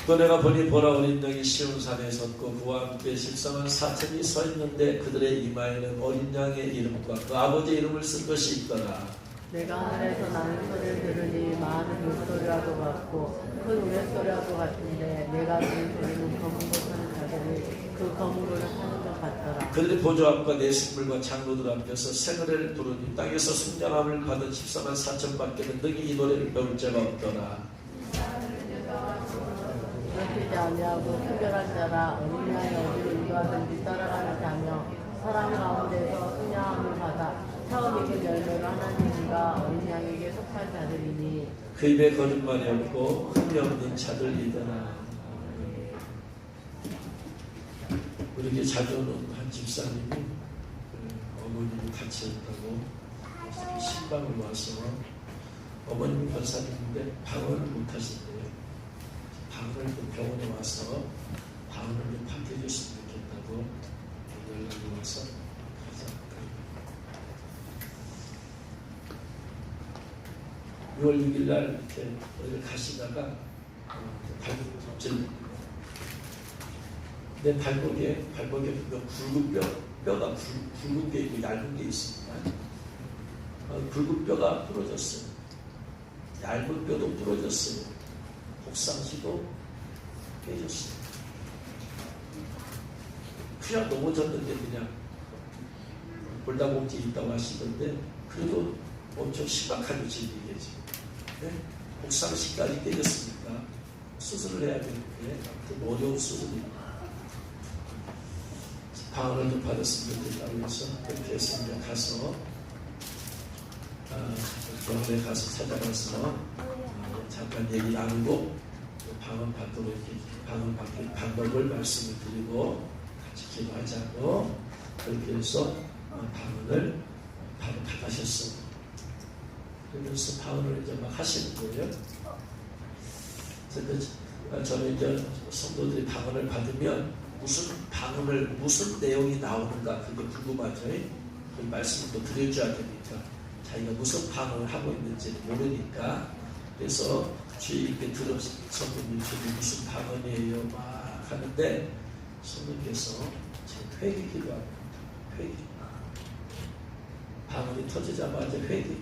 또 내가 보니 보라 어린 양이 시온산에 섰고 그와 함께 144000이 서 있는데 그들의 이마에는 어린 양의 이름과 그 아버지의 이름을 쓴 것이 있더라. 내가 하늘에서 나는 소리를 들으니 많은 물소리와도 같고 큰 우레소리와도 같은데 내가 들은 소리는 검은 것 하는 자들이 그 검은 것을 하는 것 같더라. 그들이 보좌 앞과 내식물과 장로들 앞에서 새노래를 부르니 땅에서 순장함을 받은 144,000밖에는 능히 이 노래를 배울 자가 없더라. 그렇지 아니하고 특별한 자라 어린 양이 어디로 인도하든지 따라가는 자며 사람 가운데서 순양함을 받아 처음 익은 열매로 하나님과 어린 양에게 속한 자들이니 그 입에 거짓말이 없고 흠이 없는 자들이더라. 우리 게 자주 오는 한 집사님이 어머님이 같이 했다고 신방을 와서 어머님이 권사님인데 방언을 못 하신대요. 방언을 병원에 와서 방언을 좀 바꿔줬으면 좋겠다고 연락이 와서 가자. 6월 6일 날 이렇게 어디를 가시다가 내 발목에 굵은 뼈가 굵은 게 있고 얇은 게 있습니다. 굵은 뼈가 부러졌어요. 얇은 뼈도 부러졌어요. 복상시도 깨졌어요. 그냥 넘어졌는데 그냥 골다공증 있다고 하시던데 그래도 엄청 심각한 질병이에요 지금. 네? 복상시까지 깨졌으니까 수술을 해야 되는데 아무튼 어려운 수술입니다. 방언을 좀 받았으면 좋겠다고 해서 그렇게 해서 이제 가서 병원에 가서 찾아가서 잠깐 얘기 나누고 방언 받도록 이렇게 방언 받는 방법을 말씀을 드리고 같이 기도하자고 그렇게 해서 방언을 바로 받으셨어요. 그래서 방언을 이제 막 하시는 거예요. 그래서 저는 이제 성도들이 방언을 받으면 무슨 내용이 나오는가 그게 궁금하죠. 그 말씀을 또 드려줘야 되니까 자기가 무슨 방언을 하고 있는지 모르니까 그래서 주의 깊게 들어서 성도님 저게 무슨 방언이에요 막 하는데 성도님께서 지금 회개 기도합니다. 회개 방언이 터지자마자 회개.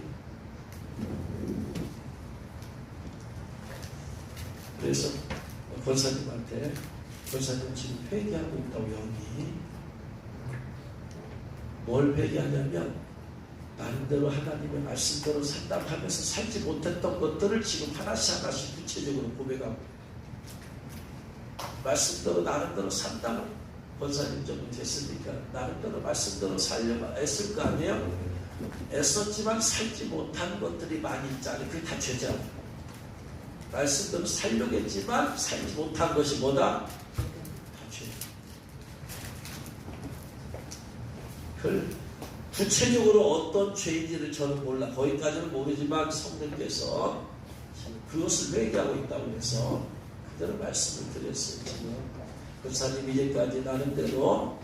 그래서 권사님한테 권사님 지금 회개하고 있다고 영이 뭘 회개하냐면 나름대로 하나님의 말씀대로 산답하면서 살지 못했던 것들을 지금 하나씩 구체적으로 고백하고 말씀대로 나름대로 산다고 권사님 좀 됐으니까 나름대로 말씀대로 살려고 애쓸 거 아니에요? 애썼지만 살지 못한 것들이 많이 있잖아요. 그게 다 죄잖아. 말씀대로 살려겠지만 살지 못한 것이 뭐다? 구체적으로 어떤 죄인지를 저는 몰라. 거기까지는 모르지만 성령께서 그것을 회개하고 있다고 해서 그대로 말씀을 드렸어요. 지금 권사님 이제까지 나름대로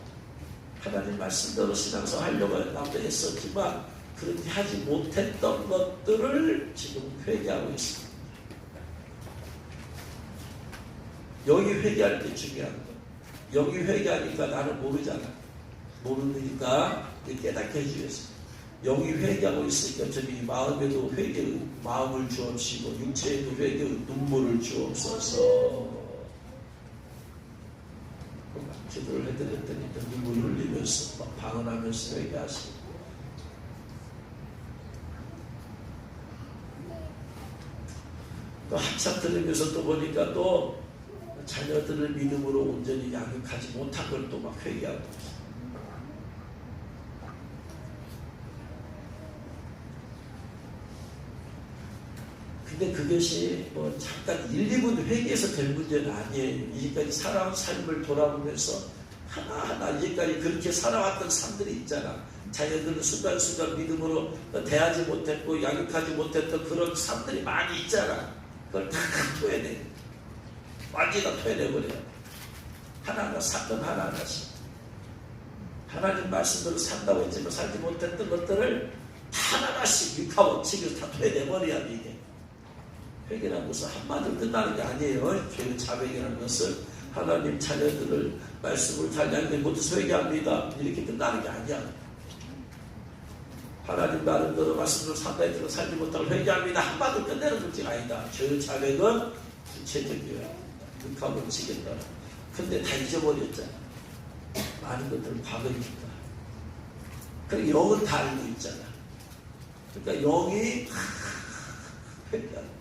하나님 말씀대로 신앙생활 하려고 했었지만 그렇게 하지 못했던 것들을 지금 회개하고 있습니다. 여기 회개할 때 중요한 거. 여기 회개하니까 나는 모르잖아. 모르니까 깨닫게 해주겠어요. 여기 회개하고 있으니까 저기 마음에도 회개의 마음을 주옵시고 육체에도 회개의 눈물을 주옵소서. 기도를 해드렸더니 눈물을 흘리면서 막 방언하면서 회개하시고 또 한참 들으면서 또 보니까 또 자녀들을 믿음으로 온전히 양육하지 못한 걸 또 막 회개하고 있어요. 근데 그것이 뭐 잠깐 1, 2분 회개해서 될 문제는 아니에요. 이제까지 살아온 삶을 돌아보면서 하나하나 이제까지 그렇게 살아왔던 삶들이 있잖아. 자녀들은 순간순간 믿음으로 대하지 못했고 양육하지 못했던 그런 삶들이 많이 있잖아. 그걸 다 토해내. 완전히 다 토해내버려요. 하나하나 사건 하나하나씩. 하나님 말씀대로 산다고 했지만 살지 못했던 것들을 하나하나씩 육하고 치고 다 토해내버려야 돼. 이게 회개라는 것은 한마디로 끝나는 게 아니에요. 죄의 자백이라는 것은 하나님 자녀들을 말씀을 달리하는데 못해서 회개합니다. 이렇게 끝나는 게 아니야. 하나님 나름대로 말씀을 산다에 살지 못하고 회개합니다. 한마디로 끝내는 문제가 아니다. 죄의 자백은 구체적이에요. 흑함을 지겠다. 근데 다 잊어버렸잖아. 많은 것들은 과거니까. 그리고 영은 다 알고 있잖아. 그러니까 영이 회개하는.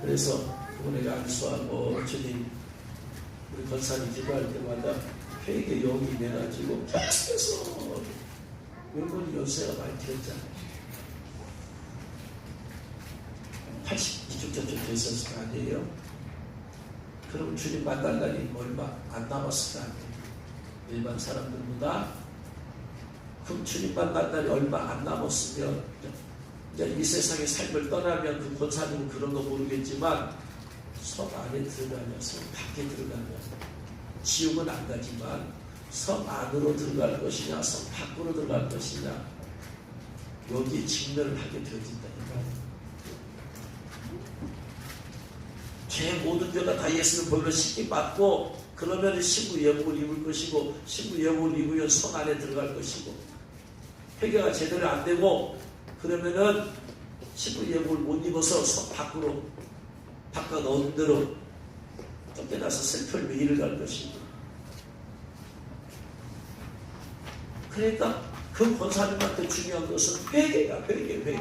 그래서 그분에게 안수하고 주님 우리 권사님 기도할 때마다 회개 영이 내가지고 계속해서 여러분 연세가 많이 들었잖아요. 80이쪽 저쪽 됐었을 거 아니에요. 그럼 주님 만날 날이 얼마 안 남았을 거 아니에요. 일반 사람들보다. 그럼 주님 만날 날이 얼마 안 남았으면 이제 이 세상의 삶을 떠나면 그 권사님은 그런 거 모르겠지만 성 안에 들어가면 성 밖에 들어가면 지옥은 안 가지만 성 안으로 들어갈 것이냐 성 밖으로 들어갈 것이냐 여기에 직면을 하게 되어진다니까. 죄 모든 죄가 다 예수를 보혈로 씻기 받고 그러면 신부 예복을 입을 것이고 신부 예복을 입으면 성 안에 들어갈 것이고 회개가 제대로 안 되고 그러면은 신부 예복을 못 입어서 성 밖으로 바깥 어두운 데로 쫓겨나서 슬픔을 일을 갈 것이고. 그러니까 그 권사님한테 중요한 것은 회개야. 회개.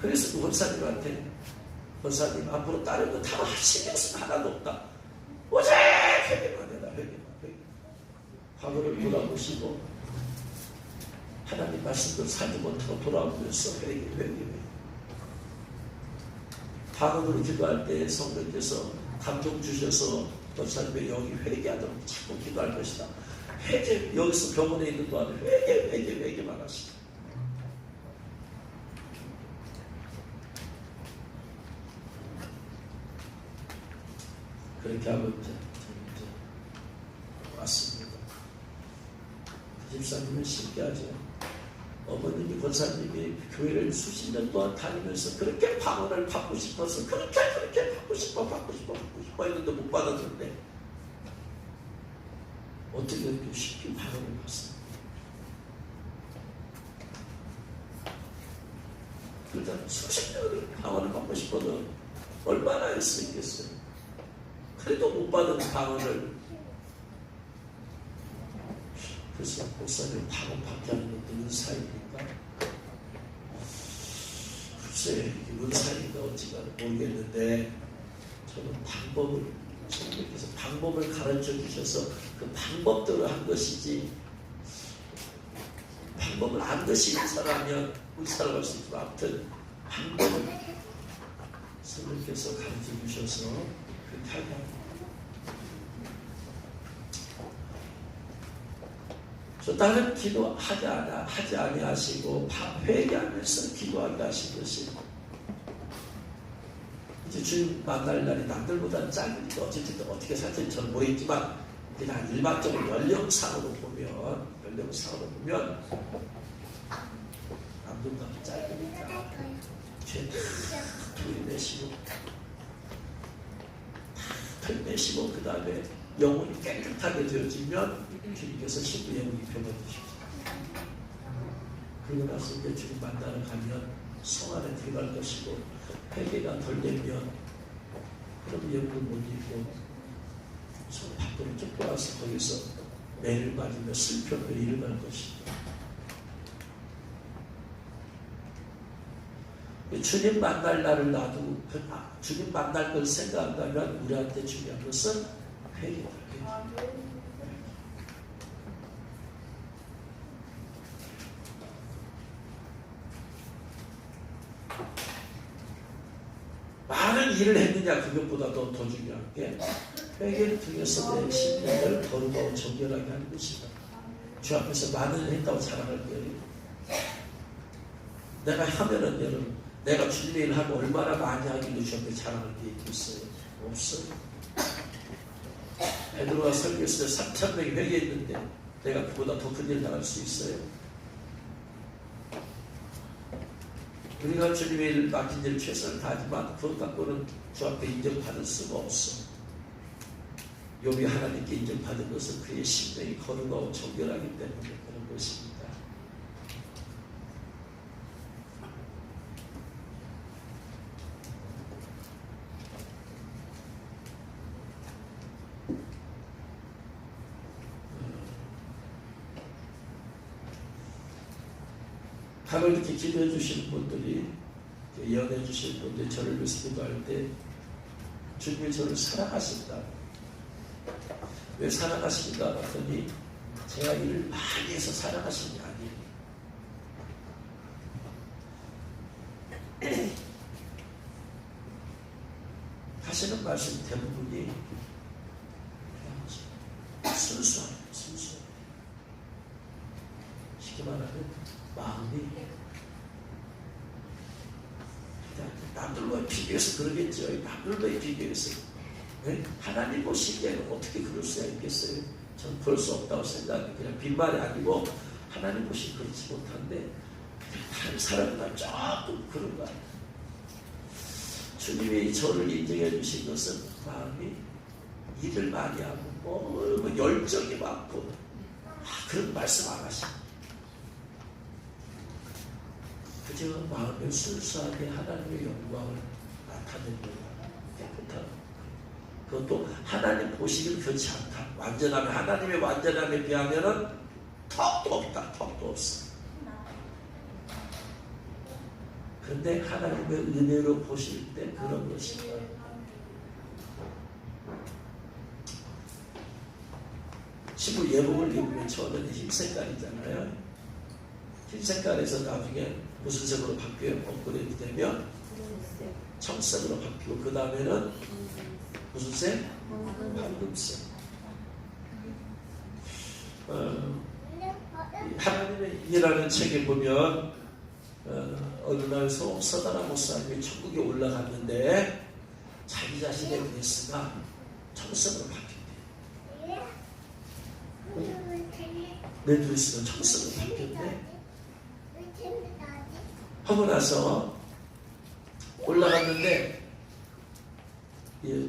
그래서 그 권사님한테 권사님 앞으로 다른 거 다 신경 쓰면 하나도 없다. 오직 회개만 해라. 회개. 과거를 돌아보시고 하나님 말씀대로 살지 못하고 돌아오면서 회개. 방언으로 기도할 때 성령께서 감동 주셔서 권사님의 영이 회개하도록 자꾸 기도할 것이다. 회개, 여기서 병원에 있는 동안 회개만 하시다. 그렇게 하고 이제 왔습니다. 집사님은 신기하죠. 어머님이 권사님이 교회를 수십 년 동안 다니면서 그렇게 방언을 받고 싶어서 그렇게 받고 싶어 했는데 못 받았는데 어떻게 그렇게 쉽게 방언을 받습니까? 그러다 수십 년을 방언을 받고 싶어도 얼마나 할 수 있겠어요. 그래도 못 받은 방언을. 그래서 목사님 방언밖에 하는 것도 은사입니까? 글쎄 이게 은사인가 어찌가 모르겠는데 저는 성령께서 방법을 가르쳐 주셔서 그 방법대로 한 것이지 방법을 안 것이 은사라면 은사라고 할 수 있지만 아무튼 방법을 성령께서 가르쳐 주셔서 그렇게 하게 합니다. 저 다른 기도 하지 아니하시고 회개하면서 기도하게 하신 것이 이제 주님 만날 날이 남들보다는 짧으니까 어쨌든 어떻게 살지 저는 모르겠지만 그냥 일반적으로 연령상으로 보면 남들보다는 짧으니까 죄 털내시고 그 다음에 영혼이 깨끗하게 되어지면 주님께서 신부 예복을 입혀주십니다. 그러고 나서 이제 주님 만나러 가면 성 안에 들어갈 것이고 회개가 덜 되면 그럼 예복을 못 입고 성 밖으로 쫓겨와서 거기서 매를 맞으며 슬픔을 일어날 것입니다. 주님 만날 날을 놔두고 주님 만날 걸 생각한다면 우리한테 중요한 것은 회개다. 많은 일을 했느냐 그것보다 더 중요한 게 회개를 통해서 내 심령을 거룩하고 정결하게 하는 것이다. 주 앞에서 많은 일을 했다고 자랑할 거예요. 내가 하면은 여러분 내가 주님의 일을 하고 얼마나 많이 하길래 주 앞에 자랑할 게 있겠어요? 없어요. 베드로가 설교했을 때 3,000명이 회개했는데 내가 그보다 더 큰 일 당할 수 있어요? 우리가 주님의 일 맡긴 일 최선을 다하지만 그것 갖고는 주 앞에 인정받을 수가 없어. 욥이 하나님께 인정받은 것은 그의 심령이 거룩하고 정결하기 때문에 그런 것입니다. 하루 이렇게 기도해 주시는 분들이, 예언해 주시는 분들이 저를 위해서 기도할 때 주님이 저를 사랑하신다. 왜 사랑하신다 봤더니 제가 일을 많이 해서 사랑하신 게 아니에요. 하시는 말씀 대부분이 그냥 순수하게 순수하게, 쉽게 말하면 마음이 남들과의 비교해서 그러겠죠. 남들과의 비교해서 하나님 보시기에는 어떻게 그럴 수가 있겠어요? 저는 볼 수 없다고 생각해요. 그냥 빈말이 아니고 하나님 보시기 그렇지 못한데 다른 사람과 조금 그런 거 아니에요. 주님이 저를 인정해 주신 것은 마음이 일을 많이 하고 뭐 열정이 많고 그런 말씀 안 하시고 그저 마음에 순수하게 하나님의 영광을 나타내는 깨끗한, 그것도 하나님 보시기는 그렇지 않다. 완전함에, 하나님의 완전함에 비하면은 턱도 없다. 턱도 없어. 그런데 하나님의 은혜로 보실 때 그런 것입니다. 신부 예복을 입으면 처음에는 흰 색깔이잖아요. 흰 색깔에서 나중에 무슨 색으로 바뀌어요? 업그레이드 되면 청색으로 바뀌고 그 다음에는 무슨 색? 황금색. 하나님의 일이라는 책에 보면 어느 날 서다나 목사님이 천국에 올라갔는데 자기 자신의 드레스가 청색으로 바뀌었대요. 내 드레스가 청색으로 바뀌었대. 하고 나서 올라갔는데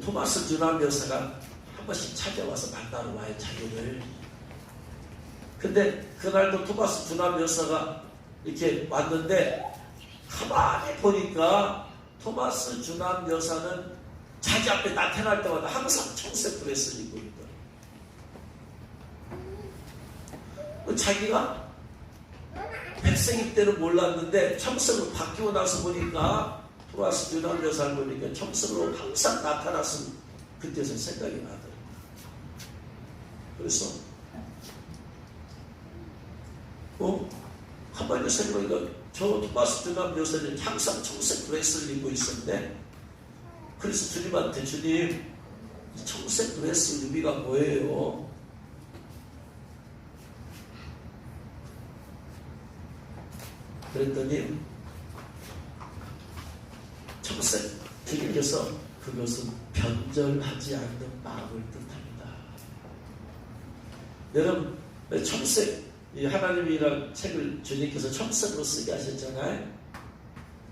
토마스 주남 여사가 한 번씩 찾아와서 만나러 와요, 자기를. 근데 그날도 토마스 주남 여사가 이렇게 왔는데 가만히 보니까 토마스 주남 여사는 자기 앞에 나타날 때마다 항상 청색 드레스를 입고 있더라고요. 자기가 백색일 때는 몰랐는데 청색으로 바뀌고 나서 보니까 토마스 주남 여사를 보니까 청색으로 항상 나타났으면 그때서 생각이 나더라고요. 그래서 한번 생각해보니까 저 토마스 주남 여사는 항상 청색 드레스를 입고 있었는데, 그래서 주님한테 주님 이 청색 드레스 의미가 뭐예요? 그랬더니 청색 주님께서 그것은 변절하지 않는 마음을 뜻합니다. 여러분 청색, 하나님이라는 책을 주님께서 청색으로 쓰게 하셨잖아요.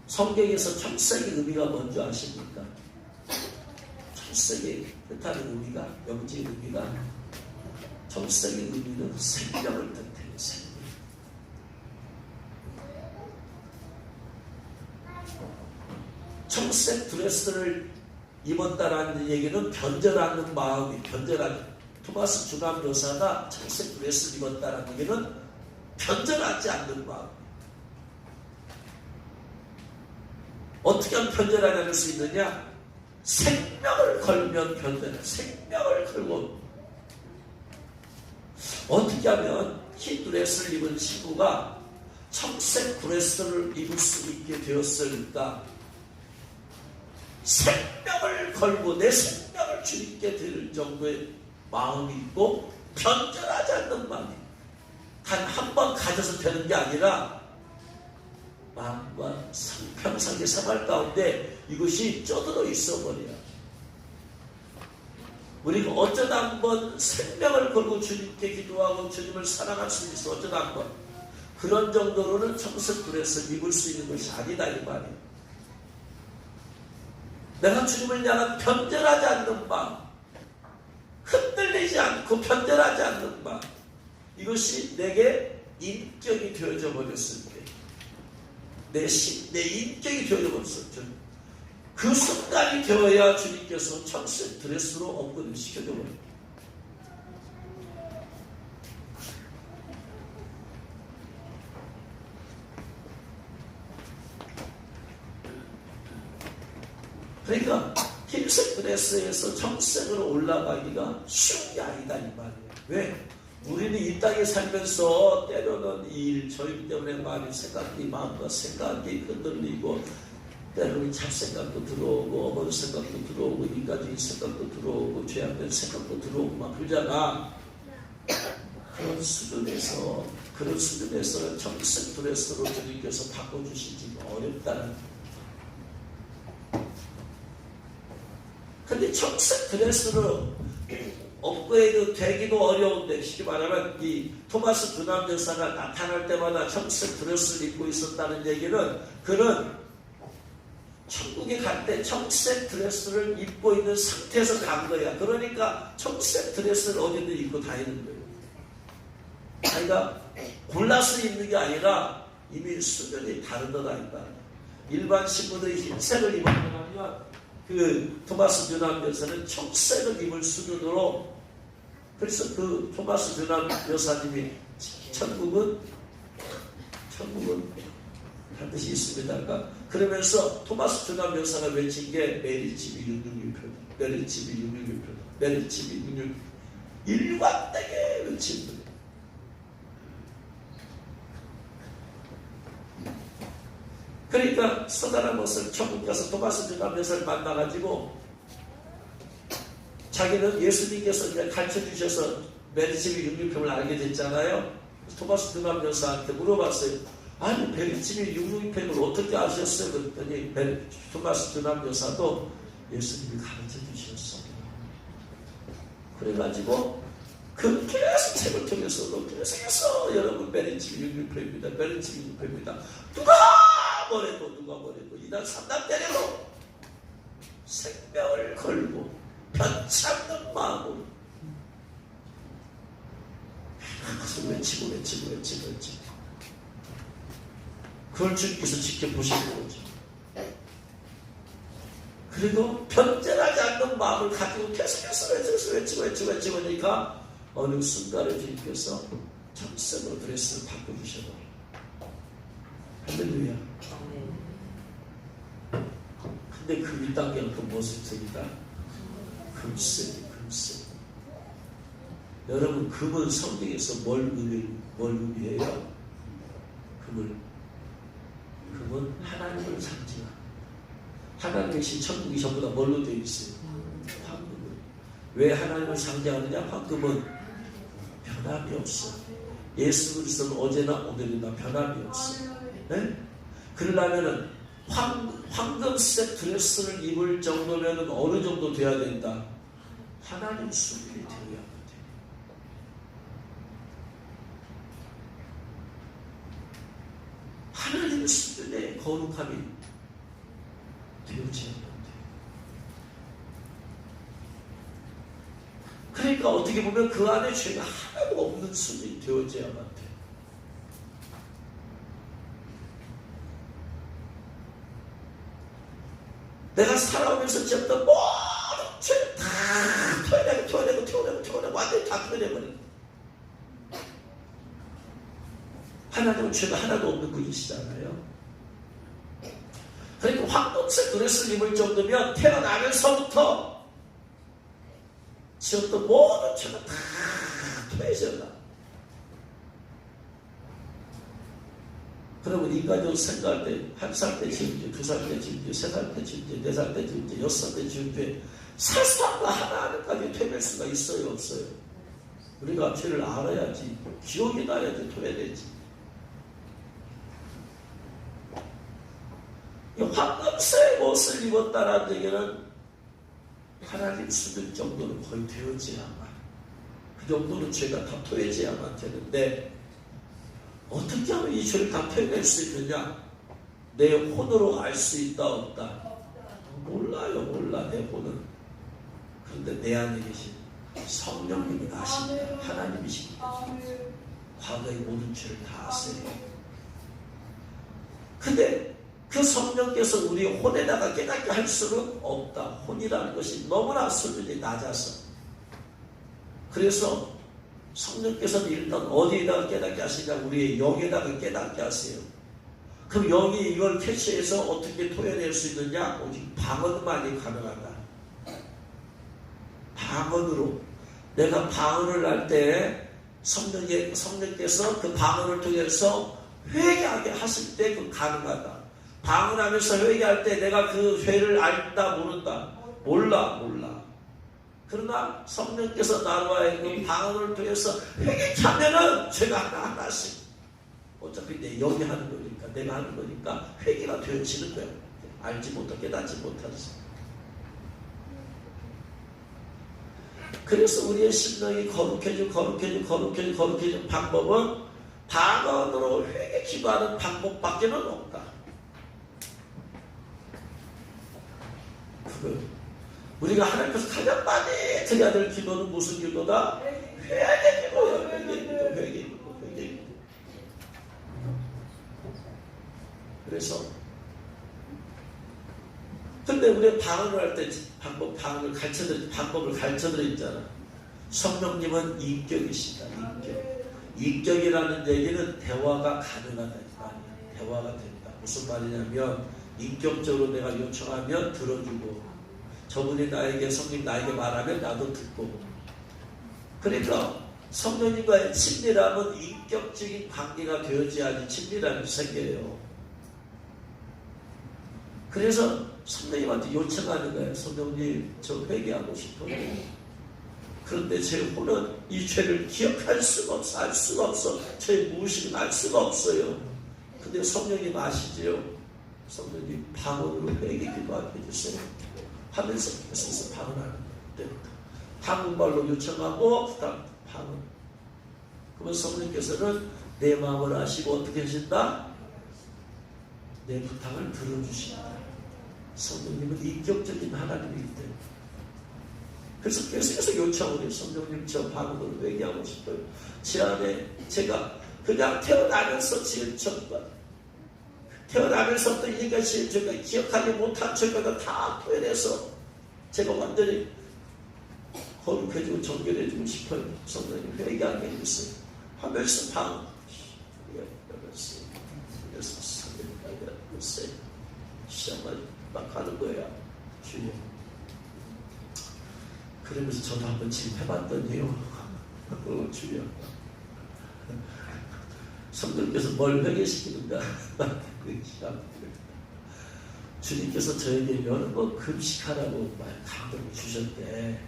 성경에서 청색의 의미가 뭔지 아십니까? 청색의 뜻하는 의미가, 영지의 의미가, 청색의 의미는 생명을 뜻해요. 생명. 청색 드레스를 입었다라는 얘기는 변절하는 마음이, 변절하는, 토마스 주남 여사가 청색 드레스를 입었다라는 얘기는 변절하지 않는 마음. 어떻게 하면 변절하지 않을 수 있느냐? 생명을 걸면 변절해. 생명을 걸고. 어떻게 하면 흰 드레스를 입은 신부가 청색 드레스를 입을 수 있게 되었을까? 생명을 걸고 내 생명을 주님께 드릴 정도의 마음이 있고 변절하지 않는 마음이, 단 한 번 가져서 되는 게 아니라 마음과 평상의 생활 가운데 이것이 쪄들어 있어 버려요. 우리가 어쩌다 한번 생명을 걸고 주님께 기도하고 주님을 사랑할 수 있어. 어쩌다 한번 그런 정도로는 청색 드레스를 입을 수 있는 것이 아니다 이 말이에요. 내가 주님을 향한 변절하지 않는 마음, 흔들리지 않고 변절하지 않는 마음, 이것이 내게 인격이 되어져 버렸을 때, 내 인격이 되어져 버렸을 때, 그 순간이 되어야 주님께서 청색 드레스로 업그레이드 시켜줘 버려요. 그러니까 흰색 드레스에서 청색으로 올라가기가 쉬운 게 아니다 이 말이에요. 왜? 우리는 이 땅에 살면서 때로는 이 일, 저 일 때문에 많이 생각이 마음과 생각이 흔들리고 때로는 잡생각도 들어오고 어머니 생각도 들어오고 인간적인 생각도 들어오고 죄악된 생각도 들어오고 막 그러잖아. 그런 수준에서 청색 드레스로 주님께서 바꿔주시기 어렵다는. 근데 청색 드레스로 업그레이드 되기도 어려운데, 쉽게 말하면 이 토마스 두남 여사가 나타날 때마다 청색 드레스를 입고 있었다는 얘기는 그는 천국에 갈 때 청색 드레스를 입고 있는 상태에서 간 거야. 그러니까 청색 드레스를 어디든 입고 다니는 거예요. 그러니까 골라서 입는 게 아니라 이미 수준이 다르더라. 일반 신부들이 흰색을 입으면 그 토마스 두남 여사는 청색을 입을 수준으로, 그래서 그 토마스 두남 여사님이 천국은 반드시 있습니다. 그러면서 토마스 두남 여사가 외친 게 메리치비 666표다. 메리치비 666표다. 메리치비 666. 일관되게 외친 거예요. 그러니까 서다란 것을 천국 가서 토마스 두남 여사를 만나가지고 자기는 예수님께서 이제 가르쳐 주셔서 메리치비 666표를 알게 됐잖아요. 토마스 두남 여사한테 물어봤어요. 아니 메리치비 666표를 어떻게 아셨어요? 그랬더니 토마스 두남 여사도 예수님이 가르쳐 주셨어. 그래가지고 그 계속 책을 통해서도 계속해서 여러분 메리치비 666표입니다. 메리치비 666표입니다. 누가 뭐래도 이날 3단 때려도 생명을 걸고 변치 않는 마음으로 외치고 그걸 주님께서 지켜보시는 거죠. 그리고 변절하지 않는 마음을 가지고 계속해서 외치고 하니까 어느 순간에 주님께서 청색으로 드레스를 바꿔주셔요. 할렐루야. 근데 그 윗단계는 그 모습색이다. 금색. 여러분, 금은 성경에서 뭘 의미해요? 금은 하나님을 상징합니다. 하나님의 신 천국이 전부 다 뭘로 되어 있어요? 황금은. 왜 하나님을 상징하느냐? 황금은 변함이 없어. 예수 그리스도는 어제나 오늘이나 변함이 없어. 네? 그러려면은 황금색 드레스를 입을 정도면은 어느 정도 돼야 된다? 하나님 수준이 되어야 돼. 하나님 수준의 거룩함이 되어져야 돼. 그러니까 어떻게 보면 그 안에 죄가 하나도 없는 수준이 되어져야만 돼. 내가 살아오면서 지었던 모든 죄를 다 토해내고 완전히 다 토해내버려. 하나님은 죄가 하나도 없는 분이시잖아요. 그러니까 황금색 드레스를 입을 정도면 태어나면서부터 지었던 모든 죄가 다 토해져나. 그러면 인간적으로 생각할 때, 1살 때 지은 죄, 2살 때 지은 죄, 3살 때 지은 죄, 4살 때 지은 죄, 6살 때 지은 죄, 사소한 거 하나하나까지 토해낼 수가 있어요, 없어요? 우리가 죄를 알아야지, 기억이 나야지 토해내지. 이 황금색 옷을 입었다는 얘기는 하나님 쓰는 정도는 거의 되어져야만, 그 정도는 죄가 다 토해져야만 되는데, 어떻게 하면 이 죄를 다 토해낼 수 있느냐? 내 혼으로 알 수 있다 없다? 몰라요. 몰라, 내 혼은. 그런데 내 안에 계신 성령님이 아십니다. 하나님이십니다. 과거의 모든 죄를 다 아세요. 근데 그 성령께서 우리 혼에다가 깨닫게 할 수는 없다. 혼이라는 것이 너무나 수준이 낮아서. 그래서 성령께서는 일단 어디에다가 깨닫게 하시냐? 우리의 영에다가 깨닫게 하세요. 그럼 영이 이걸 캐치해서 어떻게 토해낼 수 있느냐? 오직 방언만이 가능하다. 방언으로. 내가 방언을 할 때 성령께서 그 방언을 통해서 회개하게 하실 때 그 가능하다. 방언하면서 회개할 때 내가 그 죄를 알다 모른다. 몰라. 그러나 성령께서 나와의 그 방언을 통해서 회개케 하면은 죄가 하나하나씩 어차피 내 영이 하는 거니까, 내가 하는 거니까 회개가 되어지는 거야. 알지 못하고 깨닫지 못하지. 그래서 우리의 심령이 거룩해지는 방법은 방언으로 회개 기도하는 방법밖에는 없다. 우리가 하나님께서 가장 많이 드려야 될 기도는 무슨 기도다? 회개 기도예요. 회개 기도. 그래서 근데 우리가 방언을 할 때 방법을 가르쳐드렸잖아. 성령님은 인격이시다. 인격이라는 얘기는 대화가 가능하다. 대화가 된다. 무슨 말이냐면 인격적으로 내가 요청하면 들어주고, 저분이 성령 나에게 말하면 나도 듣고. 그러니까 성령님과의 친밀함은 인격적인 관계가 되어야지 친밀함이 생겨요. 그래서 성령님한테 요청하는 거예요. 성령님, 저 회개하고 싶어요. 그런데 제 혼은 이 죄를 기억할 수가 없어, 알 수가 없어. 제 무의식은 알 수가 없어요. 근데 성령님 아시죠? 성령님 방언으로 회개 기도하게 해주세요. 하면서 계속 방언하는 때부터 한국말로 요청하고 그다음 방언. 그러면 성령께서는 내 마음을 아시고 어떻게 하신다? 내 부탁을 들어주신다. 성령님은 인격적인 하나님이기 때문에. 그래서 계속해서 요청을 해요. 성령님, 저 방언으로 회개하고 싶어요. 제 안에 제가 그냥 태어나면서부터 이제까지 제가 기억하지 못한 죄가 다 토해내서 제가 완전히 거룩해지고 정결해지고 싶어요. 성령님 회개하게 해주세요. 하면서 방언 시작만 막 하는 거야. 주여. 그러면서 저도 한번 지금 해봤더니요. 주여. 성령께서 뭘 회개시키는가? 주님께서 저에게 여러 번 금식하라고 감동을 주셨대.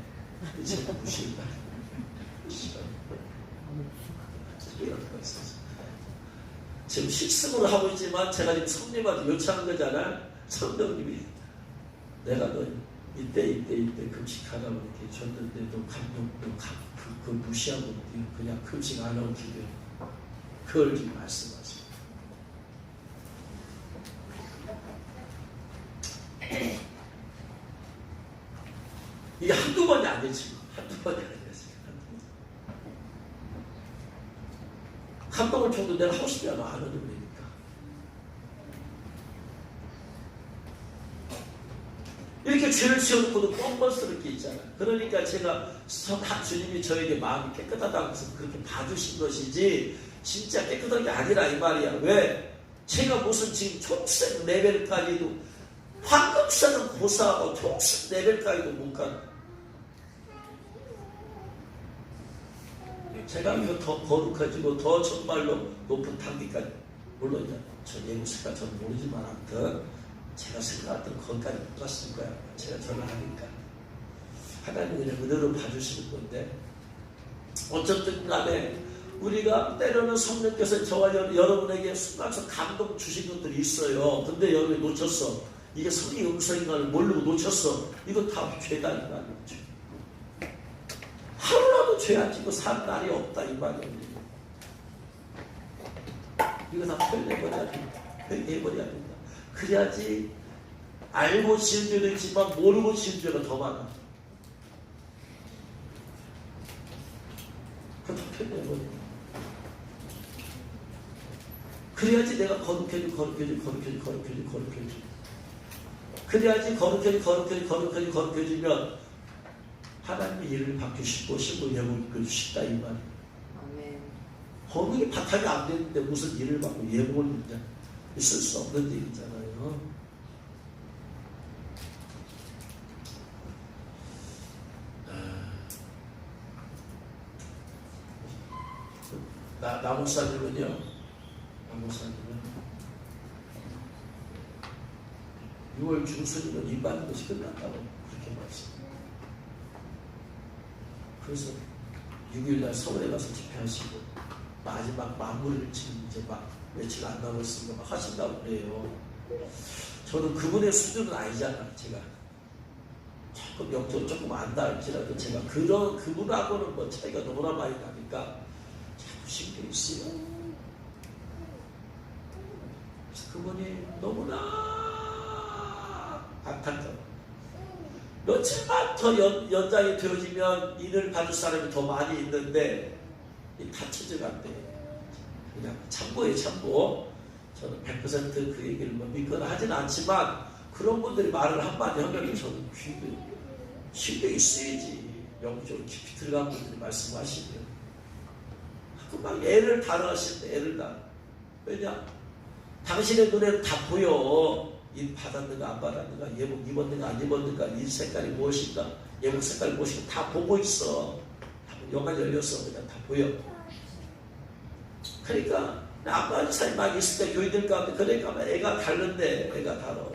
제가 무시했다. 지금 식습으로 하고 있지만 제가 지금 성령님한테 요청한 거잖아요. 성령님이 내가 너 이때 금식하라고 이렇게 줬는데도 감동도 그 무시하고 그냥 금식 안 하고 기도해. 그걸 지금 말씀하세요. 이게 한두 번이 아니지. 한두 번이 아니지. 감동을 줘도 내가 하고 싶지 않아. 안 하는 거니까. 이렇게 죄를 지어놓고도 뻔뻔스럽게 있잖아. 그러니까 제가 주님이 저에게 마음이 깨끗하다고 해서 그렇게 봐주신 것이지 진짜 깨끗한 게 아니라 이 말이야. 왜? 제가 무슨 지금 총생 레벨까지도 황금선은 고사하고 총생 레벨까지도 못 가. 제가 더 거룩해지고 더 정말로 높은 단계까지, 물론 저 예무스가 저는 모르지만 아무튼 제가 생각했던 거기까지 못 갔을 거야. 제가 전화하니까 하나님 그냥 그대로 봐주시는 건데, 어쨌든 간에 우리가 때로는 성령께서 저와 여러분에게 순간서 감동 주신 것들이 있어요. 근데 여러분이 놓쳤어. 이게 성의 음성인가를 모르고 놓쳤어. 이거 다 죄다 이 말이죠. 하루라도 죄 안 짓고 산 날이 없다 이 말이에요. 이거 다 회개해버려야 된다. 회개해버려야 된다. 그래야지 알고 지은 죄도 있지만 모르고 지은 죄가 더 많아. 그거 다 회개해버려. 그래야지 내가 거룩해지고 그래야지 거룩해지면 하나님의 일을 받기 쉽고 신부 예복을 이끌기 쉽다 이 말이에요. 아멘. 거룩이 바탕이 안 되는데 무슨 일을 받고 예복을 이제 있을 수 없는 일이잖아요. 나 목사님은 6월 중순이면 입받는 것이 끝났다고 그렇게 말씀해요. 그래서 6일날 서울에 가서 집회하시고 마지막 마무리를 지금 이제 막 며칠 안 남았으니까 막 하신다고 그래요. 저는 그분의 수준은 아니잖아요. 제가 조금 영적 조금 안다 할지라도 제가 그분하고는 뭐 차이가 너무나 많이 나니까 자꾸 신경이 쓰여요. 그분이 너무나 안타까워. 며칠만 더 연장이 되어지면 인을 받을 사람이 더 많이 있는데 다 찾아간대. 그냥 참고에 참고. 저는 100% 그 얘기를 뭐 믿거나 하진 않지만 그런 분들이 말을 한마디 하면 저는 신경이 쓰이지. 영적으로 깊이 들어간 분들이 말씀하시면 막 애를 다뤄하실 때 애를 다. 왜냐? 당신의 눈에는 다 보여. 인 받았는가 안 받았는가, 예복 입었는가 안 입었는가, 인 색깔이 무엇인가, 예복 색깔이 무엇인가 다 보고 있어. 영화 열려서 그냥 다 보여. 그러니까 안 받은 사람이 막 있을 때 교인들 가운데 그러니까 애가 다른데 애가 다뤄.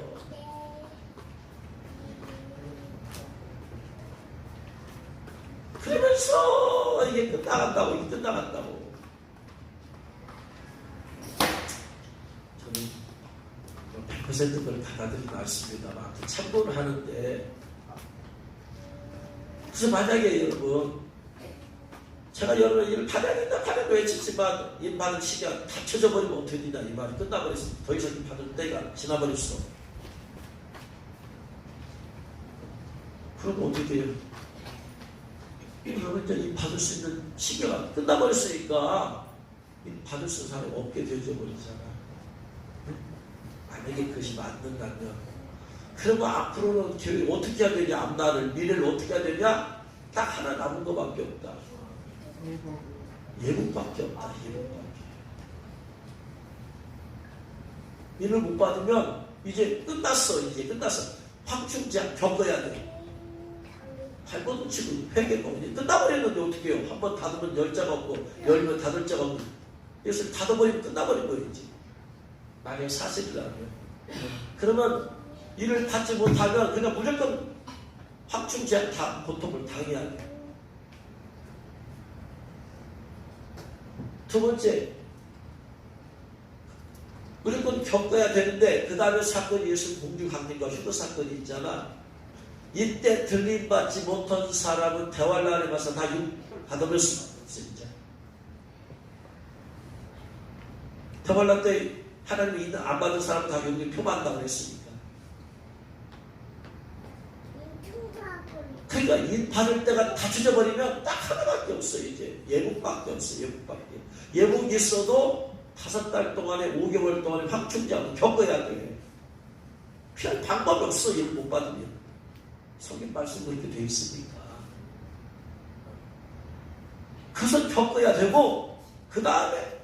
그러면서 이게 끝나간다고. 저는 100% 그걸 받아들이지 않습니다만 참고를 하는데, 그래서 만약에 여러분 제가 여러분 일 받아야 된다 외치지만 일 받을 시기가 다 쳐져버리면 어떻게 되냐 이 말이 끝나버렸어. 더 이상 일 받을 때가 지나버렸어. 그럼 어떻게 돼요? 그러면 이제 일 받을 수 있는 시기가 끝나버렸으니까 일 받을 수 있는 사람이 없게 되어버리잖아. 만약에 그것이 맞는다면, 그러면 앞으로는 교회 어떻게 해야 되냐, 앞날을, 미래를 어떻게 해야 되냐, 딱 하나 남은 것밖에 없다. 예복밖에 없다. 이를 못 받으면 이제 끝났어. 확충제한 겪어야 돼. 발버둥 치고 회개가 이제 끝나버렸는데 어떻게 해요? 한번 닫으면 열 자가 없고 열면 닫을 자가 없고, 그래서 닫아버리면 끝나버린 거지. 만약 사실이라면. 그러면 이를 받지 못하면 그냥 무조건 확충제한 다 고통을 당해야 돼. 두 번째, 무조건 겪어야 되는데 그 다음에 사건이 예수 공주 강림과 휴거 사건이 있잖아. 이때 들림받지 못한 사람은 대환란에 가서 다 받아볼 수 없습니다. 대환란 때 하나님이 안 받은 사람은 다 용기 표만다고 했으니까. 그러니까 이 받을 때가 다 주저버리면 딱 하나밖에 없어. 이제 예복밖에 없어. 예복이 있어도 5달 동안에 5개월 동안에 확충제하고 겪어야 돼. 그냥 방법이 없어. 이를 못 받으면. 성경 말씀 그렇게 돼 있으니까. 그래서 겪어야 되고, 그 다음에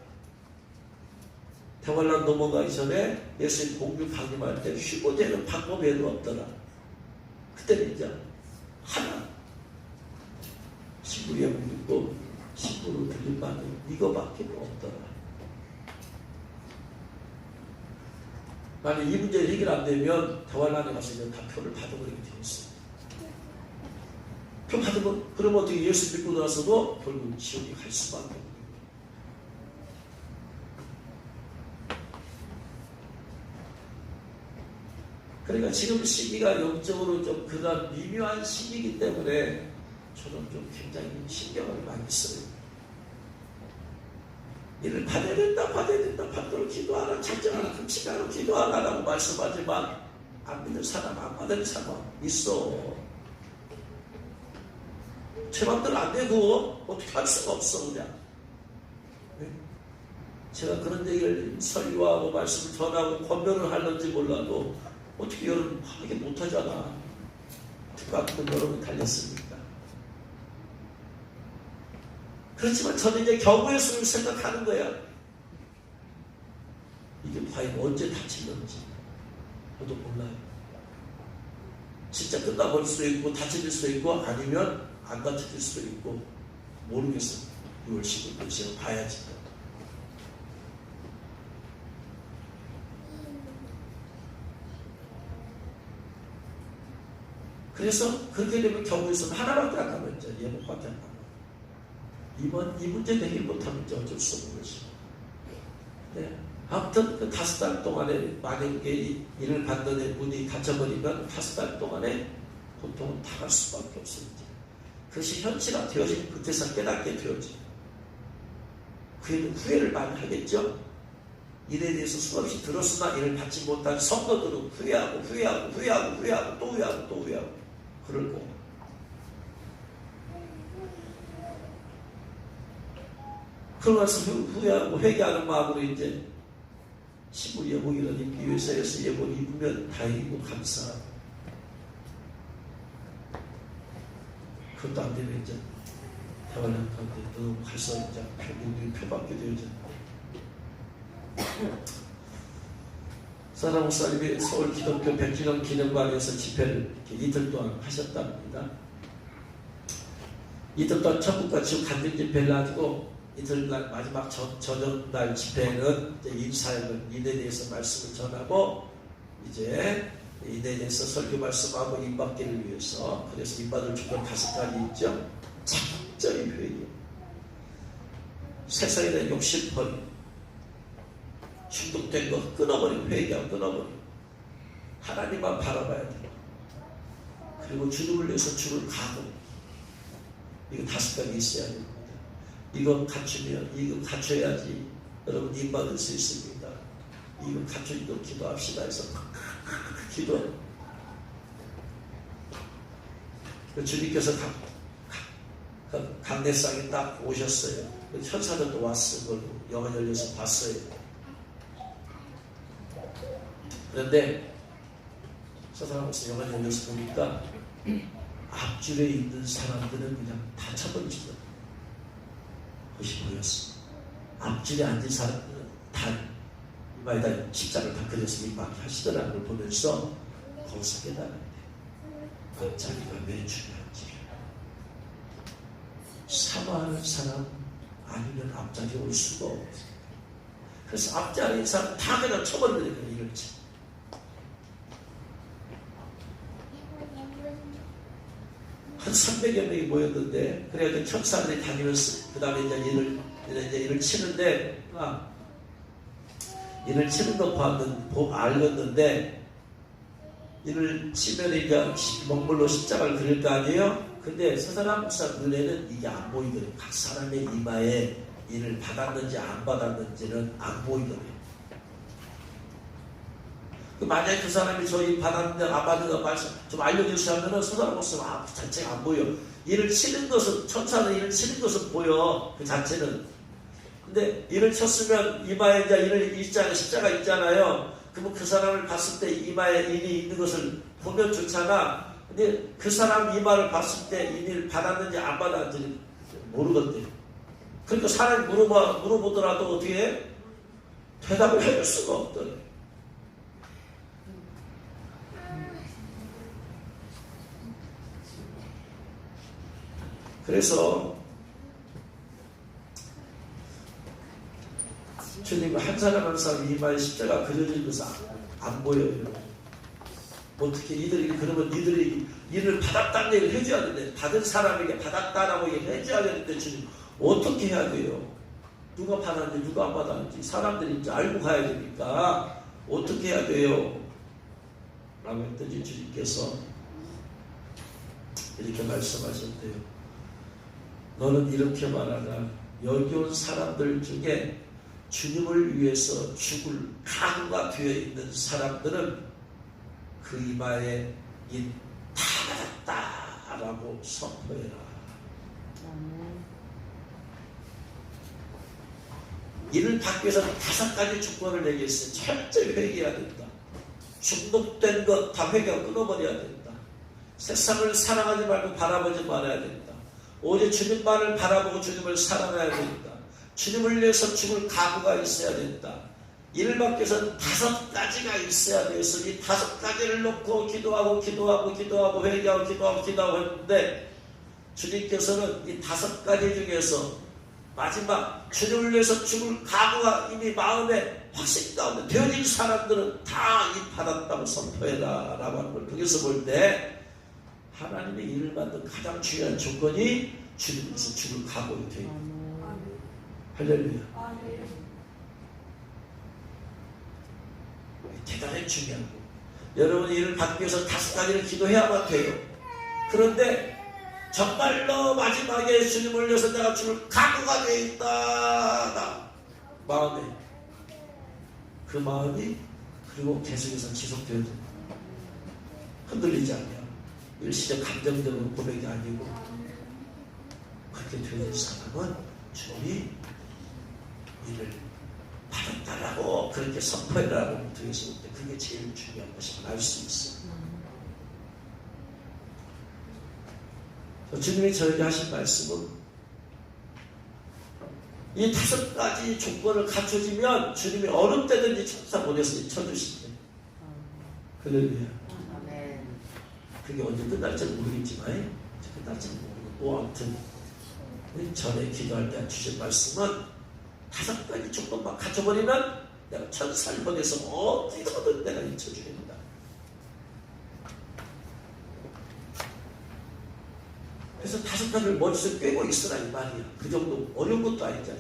대환란 넘어가기 전에 예수님 공주 강림할 때 휴거되는 방법이 외로 없더라. 그때는 이제 하나, 신부의 문도 신부로 들림받는 이거밖에 없더라. 만약 이 문제 해결 안 되면 대환란에 가서 이제 다 표를 받아버리게 되어 있습니다. 표 받으면, 그러면 어떻게 예수 믿고 나서도 결국 지옥에 갈 수밖에 없는 거예요. 그러니까 지금 시기가 영적으로 좀 그런 미묘한 시기이기 때문에 저는 좀 굉장히 신경을 많이 써요. 이를 받아야 된다, 받아야 된다, 받도록 기도하라, 작정하라, 금식하라, 기도하라라고 말씀하지만 안 믿는 사람, 안 받는 사람 있어. 제 맘대로 안 되고 어떻게 할 수가 없어 그냥. 네? 제가 그런 얘기를 설교하고 말씀을 전하고 권면을 하는지 몰라도 어떻게 여러분 하게 못하잖아. 특가 같은 여러분 달렸으니까. 그렇지만 저는 이제 경우의 수를 생각하는 거야. 이게 과연 언제 다치는지 저도 몰라요. 진짜 끝나버릴 수도 있고 다쳐질 수도 있고 아니면 안 다쳐질 수도 있고 모르겠어요. 6월 15일 시간 봐야지. 그래서 그렇게 되면 경우의 수는 하나밖에 안 남았죠. 예목밖에 안 남아요. 이 문제 해결 못하면 이제 어쩔 수 없는 것이죠. 네. 아무튼 그 5달 동안에 만약에 일을 받는 문이 닫혀버리면 5달 동안에 보통은 다 갈 수밖에 없어요. 그것이 현실화 되어지면 그때서 깨닫게 되어져요. 그에는 후회를 많이 하겠죠. 일에 대해서 수없이 들었으나 이를 받지 못한 성도들은 후회하고 또 후회하고 그러고 그러면서 후회하고 회개하는 마음으로 이제 신부 예복이라는 입기 위해서 예복 입으면 다행이고 감사하고 그것도 안 되면 이제 대화를 가운데 너무 가서 이제 표받게 되어져. 사라 목사님이 서울 기독교 백진원 기념관에서 집회를 이틀 동안 하셨답니다. 이틀 동안 천국과 지옥 간증 집회를 가지고 이틀날 마지막 저녁날 집회는 이제 임사역을 인에 대해서 말씀을 전하고 이제 인에 대해서 설교 말씀하고 임받기를 위해서 그래서 임받을 조건 5가지 있죠. 적극적인 회개, 세상에 대한 욕심버리, 중독된 거 끊어버리고 회개하고 끊어버리고 하나님만 바라봐야 돼요. 그리고 주님을 위해서 주를 가고 이거 5가지 있어야 됩니다. 이거 갖추면 이거 갖춰야지 여러분 임받을 수 있습니다. 이거 갖추기도 기도합시다 해서 기도. 주님께서 강대상에 딱 오셨어요. 천사들도 왔어. 영화 열려서 봤어요. 그런데 서사람으로서 영화 열려서 보니까 앞줄에 있는 사람들은 그냥 다 쳐버리시더라고요. 그것이 보였어. 앞줄에 앉은 사람들은 다 이마에다 십자가를 다 그려서 임박해 하시더라는 걸 보면서 거기서 깨달아야 돼. 앞자리가 왜 중요한지. 사모하는 사람 아니면 앞자리에 올 수가 없어. 그래서 앞자리에 있는 사람 다 그냥 쳐버리니까 이걸 쳐. 한 300여 명이 모였는데, 그래가지고 천사들이 다니면서, 그 다음에 이제 일을 치는데, 일을 치는 거 알겠는데, 일을 치면 이제 먹물로 십자가를 그릴 거 아니에요? 근데 서사람 목사 눈에는 이게 안 보이더래요. 각 사람의 이마에 일을 받았는지 안 받았는지는 안 보이더래요. 만약에 그 사람이 저희 받았는데 안 받는 거 말씀 좀 알려주시면은 서사람 목사가 자체가 안 보여. 일을 치는 것은, 천사는 일을 치는 것은 보여. 그 자체는. 근데 일을 쳤으면 이마에 이제 일을 있잖아요. 십자가 있잖아요. 그러면 그 사람을 봤을 때 이마에 일이 있는 것을 보면 좋잖아. 근데 그 사람 이마를 봤을 때 일을 받았는지 안 받았는지 모르거든요. 그러니까 사람이 물어보더라도 어떻게 해? 대답을 해줄 수가 없더래. 그래서 주님 한 사람 한 사람 이마에 십자가 그려진 것은 안 보여요. 어떻게 그러면 이들이 일을 받았다는 얘기를 해줘야 되는데, 받은 사람에게 받았다라고 얘기를 해줘야 되는데 주님 어떻게 해야 돼요? 누가 받았는지 누가 안 받았는지 사람들이 이제 알고 가야 되니까 어떻게 해야 돼요? 라고 했더니 주님께서 이렇게 말씀하셨대요. 너는 이렇게 말하라. 여기 온 사람들 중에 주님을 위해서 죽을 각오가 되어 있는 사람들은 그 이마에 이 다 받았다라고 선포해라. 이를 받기 위해서 5가지 조건을 내겠어요. 철저히 회개해야 된다. 중독된 것 다 회개하고 끊어버려야 된다. 세상을 사랑하지 말고 바라보지 말아야 된다. 오직 주님만을 바라보고 주님을 사랑해야 된다. 주님을 위해서 죽을 각오가 있어야 된다. 이를 받기 위해서는 5가지가 있어야 돼서 이 5가지를 놓고 기도하고 회개하고 했는데 주님께서는 이 5가지 중에서 마지막 주님을 위해서 죽을 각오가 이미 마음에 확신 가운데 되어진 사람들은 다 이 받았다고 선포해라 라고 하는 걸 거기서 볼 때 하나님의 일을 받는 가장 중요한 조건이 주님께서 죽을 각오가 되어 있다. 할렐루야. 대단히 중요한 거. 여러분이 이를 받기 위해서 5가지를 기도해야만 돼요. 그런데 정말로 마지막에 주님을 위해서 내가 죽을 각오가 되어 있다. 나 마음에 그 마음이 그리고 계속해서 지속되어야 된다. 흔들리지 않냐. 일시적 감정적으로 고백이 아니고 그렇게 되어진 사람은 주님이 이를 받았다라고 그렇게 선포해라라고 되어있을 때 그게 제일 중요한 것임을 알 수 있어. 주님이 저에게 하신 말씀은 이 5가지 조건을 갖춰지면 주님이 어느 때든지 천사 보내서 쳐주신대. 할렐루야. 그게 언제 끝날지는 모르겠지만 끝날지는 모르고 아무튼 전에 기도할 때 주신 말씀은 5가지 조건만 갖춰버리면 내가 천사를 보내서 어디서든 내가 잊혀주겠다. 그래서 5가지를 머릿속에 꿰고 있으라 이 말이야. 그 정도 어려운 것도 아니잖아.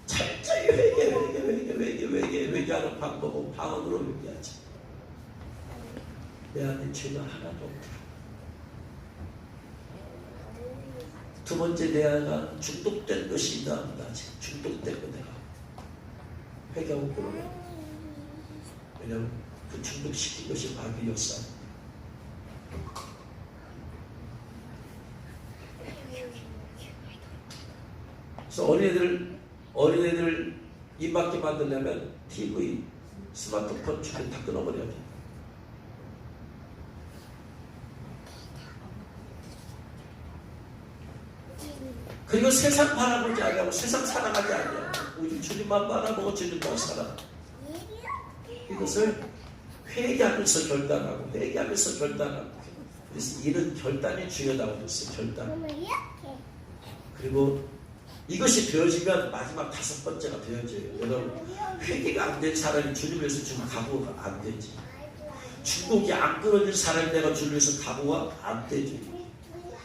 철저히 회개하는 방법은 방언으로 회개하지. 내 안에 죄가 하나도 없다. 2번째 내 안에 중독된 것이 있다. 중독된 거 내가 회개하고 그러면 왜냐하면 그 중독시킨 것이 마귀의 역사. 그래서 어린애들 입 막게 만들려면 TV, 스마트폰 주변 다 끊어버려야 돼. 그리고 세상 바라보지 아니하고 세상 사랑하지 아니하고 우리 주님만 바라보고 주님만 살아. 이것을 회개하면서 결단하고 그래서 이런 결단이 중요하다고 그랬어요. 결단. 그리고 이것이 되어지면 마지막 5번째가 되어져요. 여러분 회개가 안 된 사람이 주님에서 지금 각오가 안 되지. 중독이 안 끊어진 사람이 내가 주님에서 각오가 안 되지.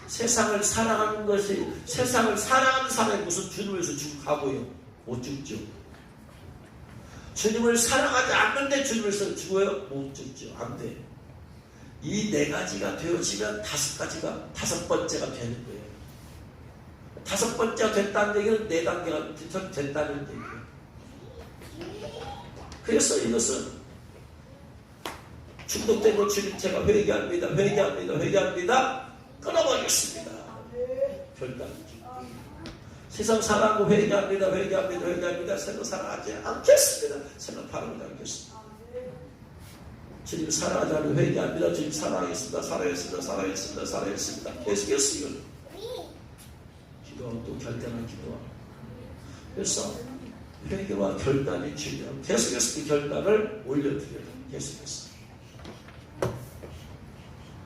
세상을 사랑하는 것이 세상을 사랑하는 사람이 무슨 주님에서 지금 각오예요. 못 죽죠. 주님을 사랑하지 않는데 주님에서 죽어요? 못 죽죠. 안 돼. 이 4가지가 되어지면 5번째가 되는 거예요. 5번째가 됐다는 얘기는 4단계가 됐다는 얘기예요. 그래서 이것은 중독된 것 주님 제가 회개합니다. 끊어버리겠습니다. 결단. 세상 사랑하고 회개합니다. 세상 사랑하지 않겠습니다. 세상 바라보지 않겠습니다. 주님 사랑하지 않고 회개합니다. 주님 사랑하겠습니다. 계속해서 이걸 기도하고 또 결단을 기도하고. 그래서 회개와 결단이 중요하고 계속해서 그 결단을 올려드려요. 계속해서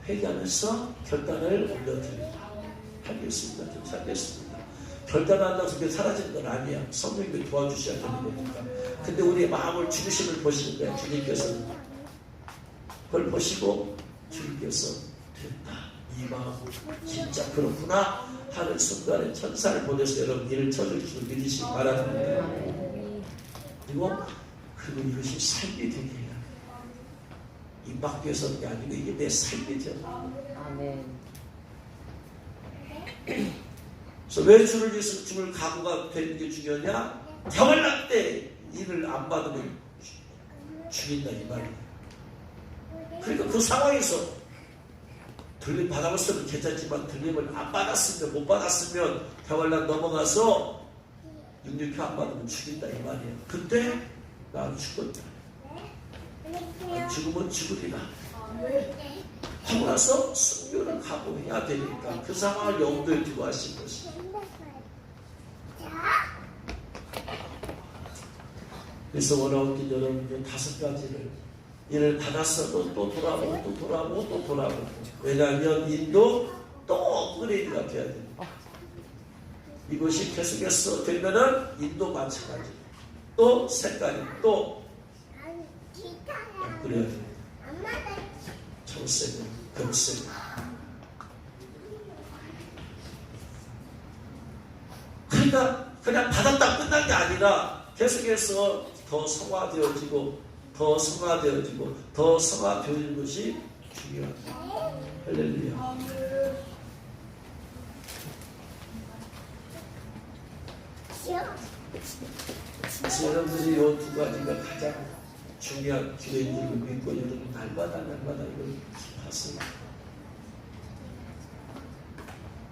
회개하면서 결단을 올려드립니다. 하겠습니다. 좀 살겠습니다. 결단한다고 해서 그게 사라지는 건 아니야. 성령님이 도와주셔야 되는 거니까. 근데 우리의 마음을 중심을 보시는 거야. 주님께서는 그걸 보시고 주님께서 됐다. 이 마음 진짜 그렇구나 하는 순간에 천사를 보내서 여러분 일을 쳐줄 줄 믿으시기 바랍니다. 그리고 이것이 삶이 되게 해야 돼. 입 막기 위해서는 게 아니고 이게 내 삶이죠. 아멘. 그래서 왜 주를 위해서 죽을 각오가 되는 게 중요하냐? 병을 때 일을 안 받으면 죽인다 이 말이에요. 그러니까 그 상황에서 들림 받아봤으면 괜찮지만 들림을 안 받았으면 못 받았으면 병을난 넘어가서 6,6회 안 받으면 죽인다 이 말이에요. 근데 나는 죽었다. 죽으면 죽으리라 하고 나서 순교를 각오해야 되니까 그 상황을 염두에 두고 하신 것이. 그래서 원하옵긴 여러분들 5가지를 일을 받았어도 또 돌아보고 또 돌아보고 또 돌아보고. 왜냐하면 인도 또 업그레이드가 돼야 됩니다. 이것이 계속해서 되면은 인도 마찬가지. 또 색깔이 또 업그레이드 됩니다. 청색, 금색. 그러니까 그냥 받았다 끝난 게 아니라 계속해서 더 성화되어지고 더 성화되어지고 더 성화되어지는 것이 중요합니다. 할렐루야. 그래서 여러분들이 이 2가지가 가장 중요한 기도인 줄 믿고 여러분 날마다 이걸 하세요.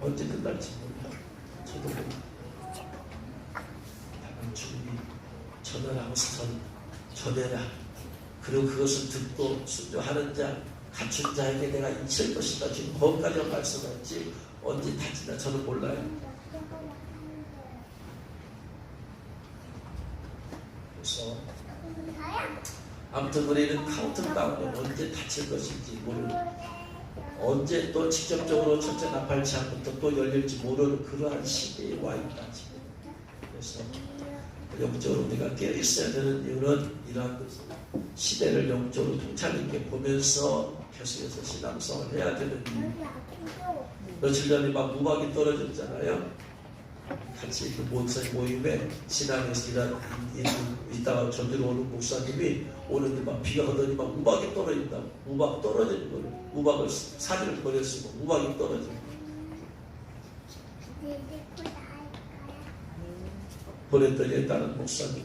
언제 끝날지 몰라. 저도 몰라. 다만 주님이 전화를 하고서 전해라. 그리고 그것을 듣고 순종하는 자, 갖춘 자에게 내가 잊힐 것이다. 지금 거기까지 말씀했지 언제 다지나 저는 몰라요. 그래서 아무튼 우리는 카운트다운에 언제 다칠 것인지 모르는, 언제 또 직접적으로 첫째 나팔창부터 또 열릴지 모르는 그러한 시대에 와 있다 지금. 그래서 영적으로 우리가 깨어 있어야 되는 이유는 이러한 시대를 영적으로 통찰 있게 보면서 계속해서 신앙성을 해야 되는 이유. 며칠 전에 막 무박이 떨어졌잖아요. 같이 그 모임에 신앙에서 있다가 전주로 오는 목사님이 오는데 막 비가 오더니 막 우박이 떨어진다. 우박 떨어지는 거를 우박을 사진을 보냈으면 우박이 떨어지는 거예요. 보냈더니 다른 목사님이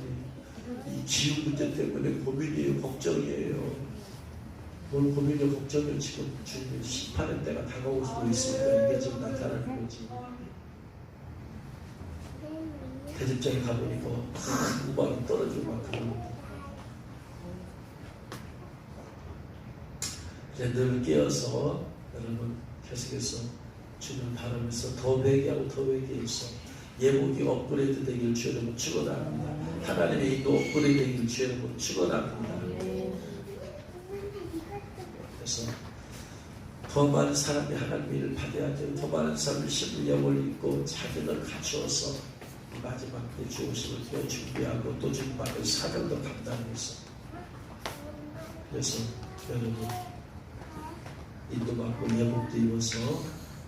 이 기후 문제 때문에 고민이에요, 걱정이에요. 뭘 고민이에요, 걱정이에요. 지금 주님의 심판의 때가 다가올 수도 있으니까 이게 지금 나타나는 거지. 대집장에 가보니까 우박이 떨어지고 막 그러는데 이제 늘 깨어서 여러분 계속해서 주님 바라면서 더 회개하고 더 회개해서 예복이 업그레이드 되길 주여 여러분 축원합니다. 하나님의 인도 업그레이드 되길 주여 여러분 축원합니다. 그래서 더 많은 사람이 하나님의 일을 받아야 돼요. 더 많은 사람이 신부 영을 입고 자기를 갖추어서 마지막 때 주오심을 또 준비하고 또 주님 앞에 사명도 감당해서. 그래서 여러분 인도받고 예복도 입어서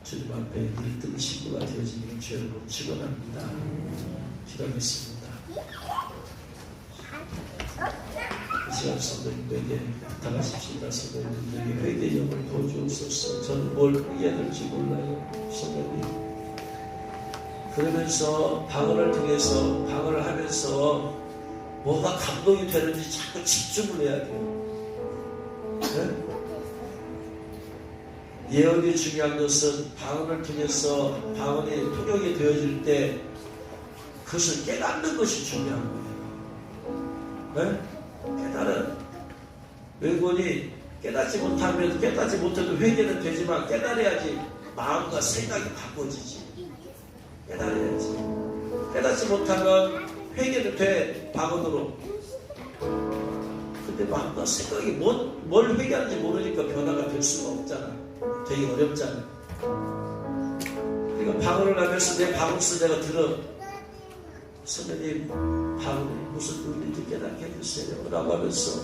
주님 앞에 1등 신부가 되어지기를 주 여러분 축원합니다. 기도하겠습니다. 이 시간 성도님에게 부탁하십시다. 성도님에게 회개 영을 도와주옵소서. 저는 뭘 해야 될지 몰라요. 성도님 그러면서 방언을 통해서 방언을 하면서 뭐가 감동이 되는지 자꾸 집중을 해야 돼요. 네? 예언이 중요한 것은 방언을 통해서 방언이 통역이 되어질 때 그것을 깨닫는 것이 중요한 거예요. 네? 깨달은 외국인이 깨닫지 못해도 회개는 되지만 깨달아야지 마음과 생각이 바꿔지지. 깨달아야지. 깨닫지 못하면 회개도 돼, 방언으로. 근데 마음과 생각이 뭘 회개하는지 모르니까 변화가 될 수가 없잖아. 되게 어렵잖아. 그러니까 방언을 하면서 내 방언을 내가 들어. 선생님, 방언이 무슨 의미인지 깨닫게 해주세요. 라고 하면서.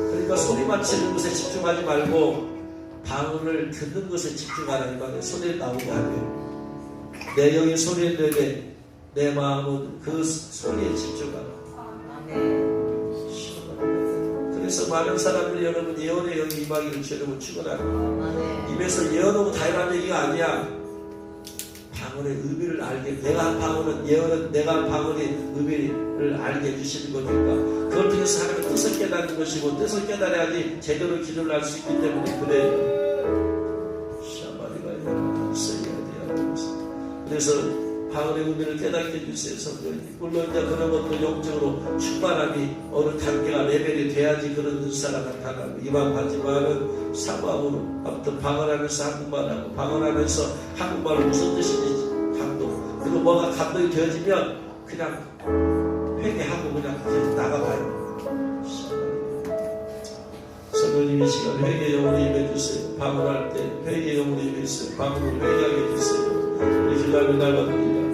그러니까 소리만 치는 것에 집중하지 말고 방언을 듣는 것에 집중하라는 거예요. 소리를 나오게 하래요. 내 영의 소리를 내게 내 마음은 그 소리에 집중하라. 그래서 많은 사람들이 여러분 예언의 영이 임하기를 주여러분 축원합니다. 아멘. 입에서 예언하고 다이라는 얘기가 아니야. 방언의 의미를 알게, 내가 한 방언은, 예언은 내가 한 방언의 의미를 알게 해주시는 거니까 그걸 통해서 하나님의 뜻을 깨닫는 것이고, 뜻을 깨달아야지 제대로 기도를 할 수 있기 때문에 그래요. 그래서 방언의 의미를 깨닫게 해주세요. 성도님. 물론 이제 그런 것도 영적으로 충만함이 어느 단계가 레벨이 돼야지 그런 눈사람 나타나고 이만하지만은 사모함으로 아무튼 방언하면서 한국말하고, 방언하면서 한국말은 무슨 뜻인지 감동, 그리고 뭐가 감동이 되어지면 그냥 회개하고 그냥 계속 나가봐요. 성도님 이 시간 회개 영혼을 임해주세요. 방언할 때 회개 영혼을 임해주세요. 방언을 회개하게 해주세요. 우리 기도하며 나갑니다.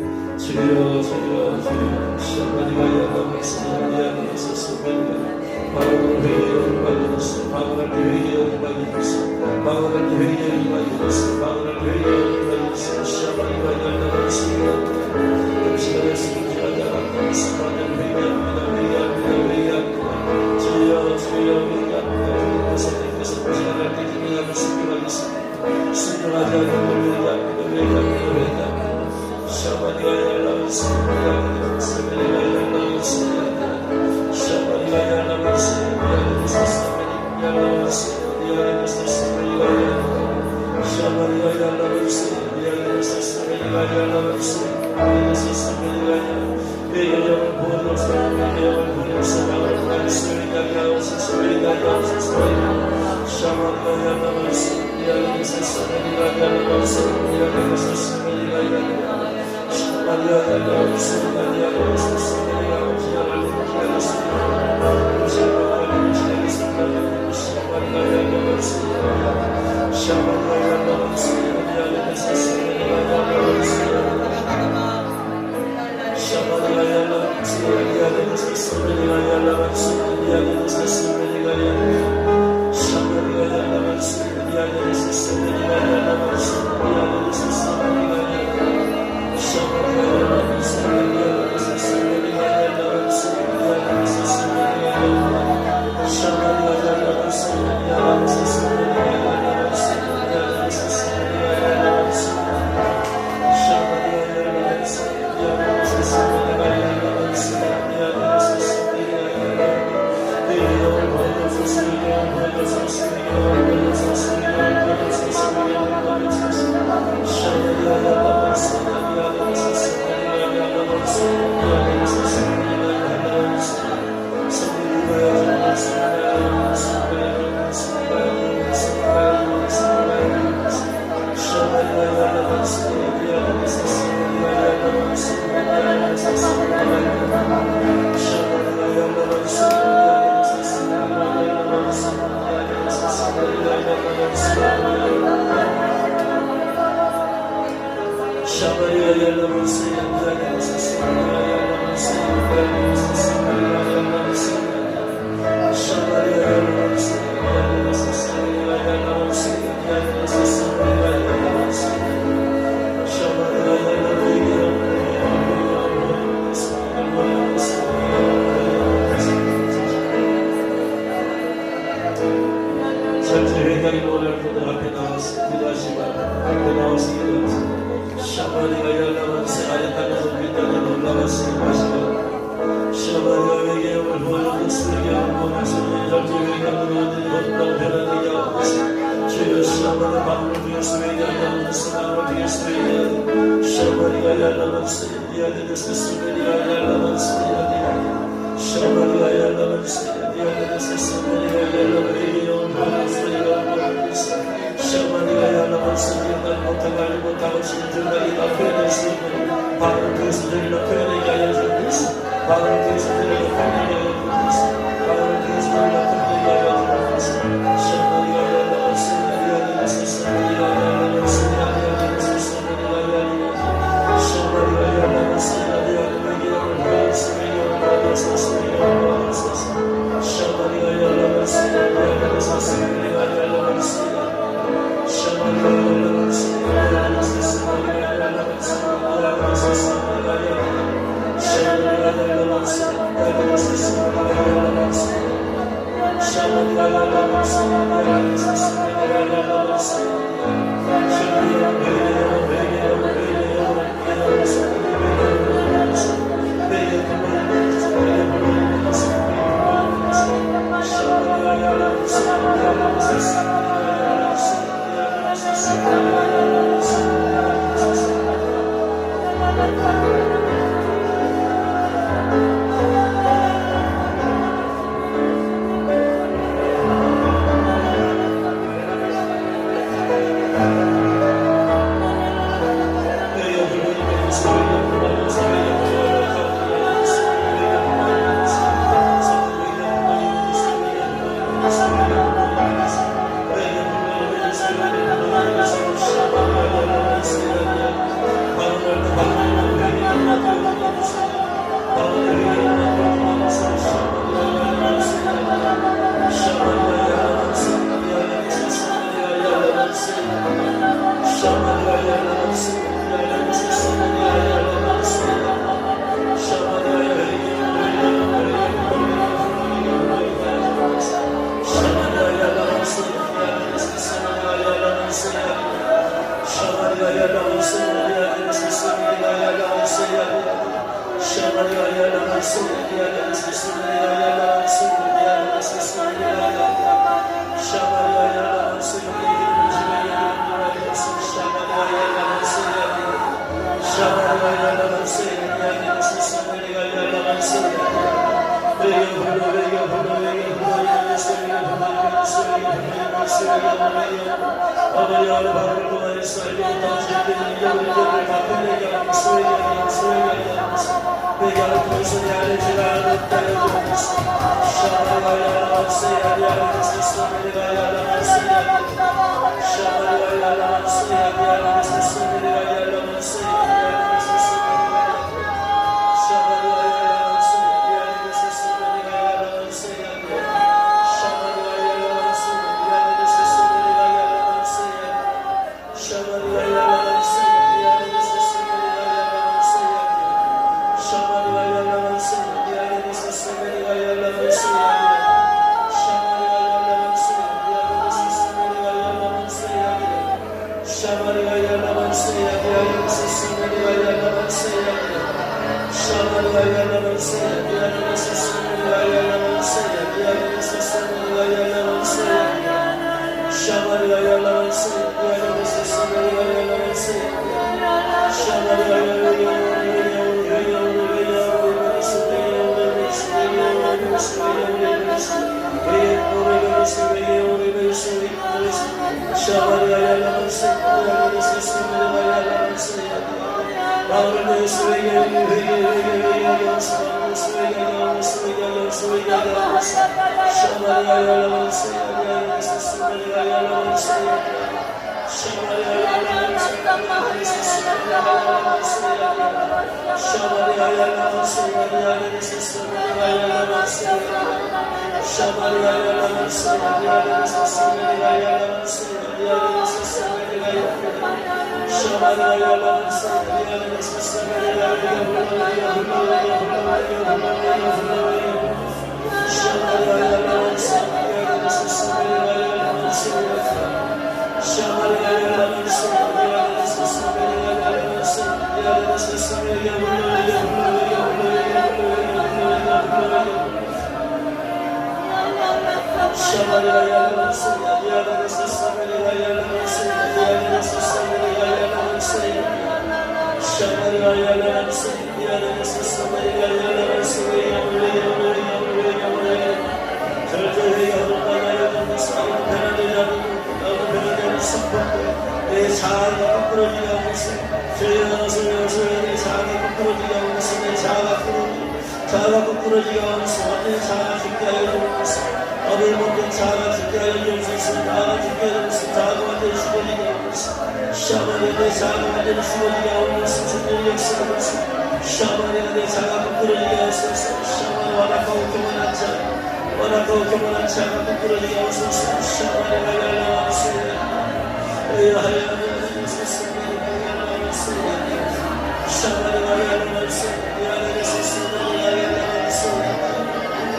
주여 주여 주여 시험하니가 야가면서 미안해서 소변이가 방언을 회개를 받으셨어. 방언할 때 회개를 받으셨어. 방언할 때 회개를 받으셨어. 방언할 때 회개를 받으셨어. 시험하니가 야가면서 시간에 숨기하지 않고 수많은 회개합니다. 회개합니다. 회개합니다. 주여 주여 회개합니다. 선생님께서 지나갈 때 기도하며 순종하겠습니다. 순종하지 않는 회개합니다. 회개합니다. 회개합니다. 샤바니가 yarlamasın, Sabaniga yarlamasın, Sabaniga yarlamasın, Sabaniga yarlamasın, Sabaniga yarlamasın, Sabaniga yarlamasın,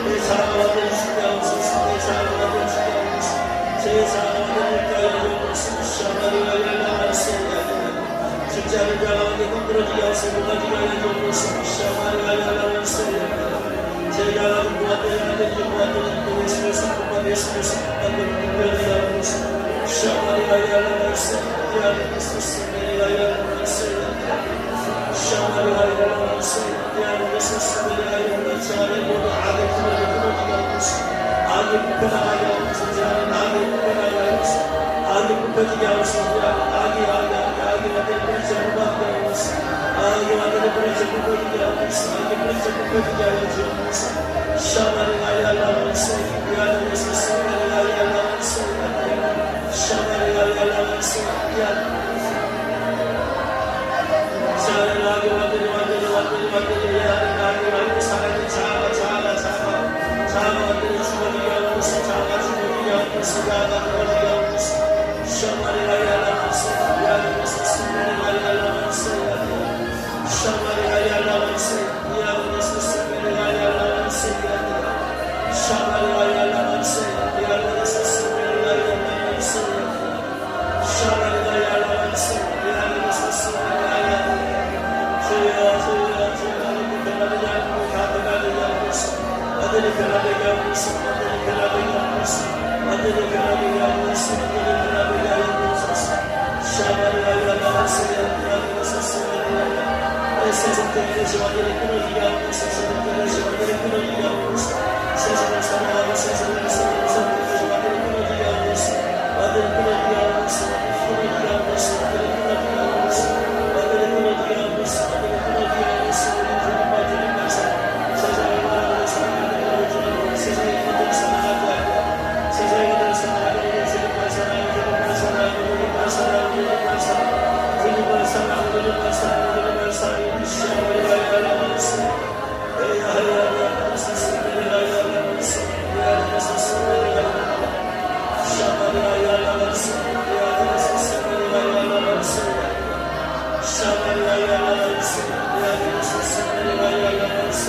내 자아가 되시게 하옵소서. 내 자아가 진짜를 향하게 흔들어지게 하시고 가지게 하여 주옵소서. 제가 하나님 보았더니 하나님 보았더니 예수를 성공한 예수를 성공한 것을 하옵소서. 샤마리가 열라마이세 야르미스스 메리가 열라마이세 샤마리가 열라마이세 야르미스스 메리가 열라마이세 모두 악의 구멍이 끊어지게 하옵소서. 악이 불편하게 하옵소서. 악이 불편하게 하옵소서. 악이 불편하게 하옵소서. 악이 완전히 불편하게 하옵소서. 악이 완전히 불편하게 하옵소서. 악이 불편하게 하여 주옵소서. 샤마리가 열라마이세 야르미스스 메리가 열라마이세 샤마리가 열라마이세 샤마리가 완전히 사랑이 자아가 완전히 죽어지게 하옵소서. 자아가 죽어지게 하옵소서. 자아가 죽어지게 하옵소서. 샤마리가 열라마이세 야르미스스 메리가 열라마이세 샤마리가 열라마이세 야르미스스 메리가 열라마이세 샤마리가 열라마이세 야르미스스 메리가 열라마이세 샤마리가 열라마이세 야르미스스 메리가 열라마이세 주여 변화되지 않고 다 변화되게 하옵소서. 완전히 변화되게 하옵소서. 완전히 변화되게 하옵소서. 완전히 변화되게 하옵소서. 완전히 변화되게 하옵소서. 샤마리가 열라마이세 야르미스스 메리가 세상적인 것이 완전히 끊어지게 하옵소서. 세상적인 것이 완전히 끊어지게 하옵소서. 세상을 사랑하고 세상을 사랑하는 것이 완전히 끊어지게 하옵소서. 완전히 끊어지게 하옵소서. 끊어지게 하옵소서. 완전히 끊어지게 하옵소서. 완전히 끊어지게 하옵소서. 완전히 끊어지게 하옵소서. 우리 주님과 주님과 세상을 바라보는 사랑하는 주님 세상의 것들을 사랑하지 않고 세상의 것들을 사랑하는 주님과 사랑하고 주님과 사랑하고 주님과 사랑하고 주님과 사랑하고 주님과 사랑하고 주님과 사랑하고 주님과 사랑하고 샤마리가 열라마이세 야르미스스 메리가 열라마이세 야르미스스 메리가 열라마이세 샤마리가 열라마이세 야르미스스 메리가 열라마이세 샤마리가 열라마이세 야르미스스 메리가 열라마이세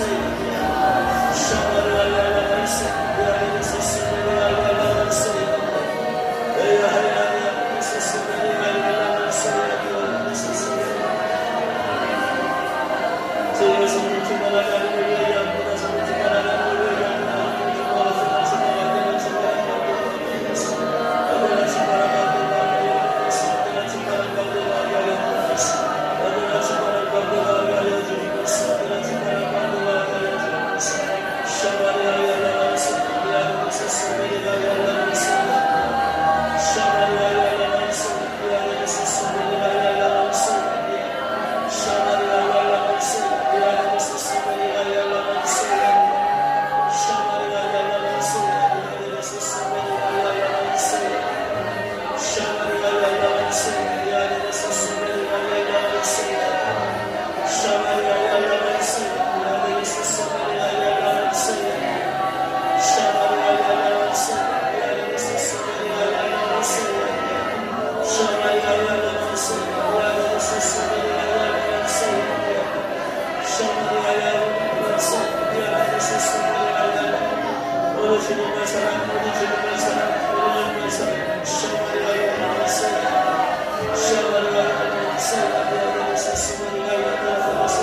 샤마리가 열라마이세 야르미스스 메리가 열라마이세 야르미스스 메리가 열라마이세 야르미스스 주의 성령 충만하게 하는 위하여 합니다. 성령 충만하게 하는 위하여 합니다. 충만하게 충만하게 충만하게 아들아 충만하게 하여 주옵소서. 아들아 충만하게 하여 주옵소서. 아들아 충만하게 하여 주옵소서. 샤마리아 열라마이세 야르미스스 메리가 열라마이세 샤마리아 열라마이세 야르미스스 메리가 열라마이세 샤마리아 열라마이세 야르미스스 메리가 열라마이세 샤마리아 열라마이세 야르미스스 메리가 열라마이세 샤마리아 열라마이세 야르미스스 메리가 열라마이세 샤마리아 열라마이세 야르미스스 메리가 열라마이세 샤마리아 열라마이세 야르미스스 메리가 열라마이세 샤마리아 열라마이세 야르미스스 메리가 열라마이세 샤마리아 열라마이세 야르미스스 메리가 열라마이세 우리 주님의 사랑 우리 주님의 사랑 우리 주님의 사랑 샤마리아 열라마이세 샤마리아 열라마이세 야르미스스 메리가 열라마이세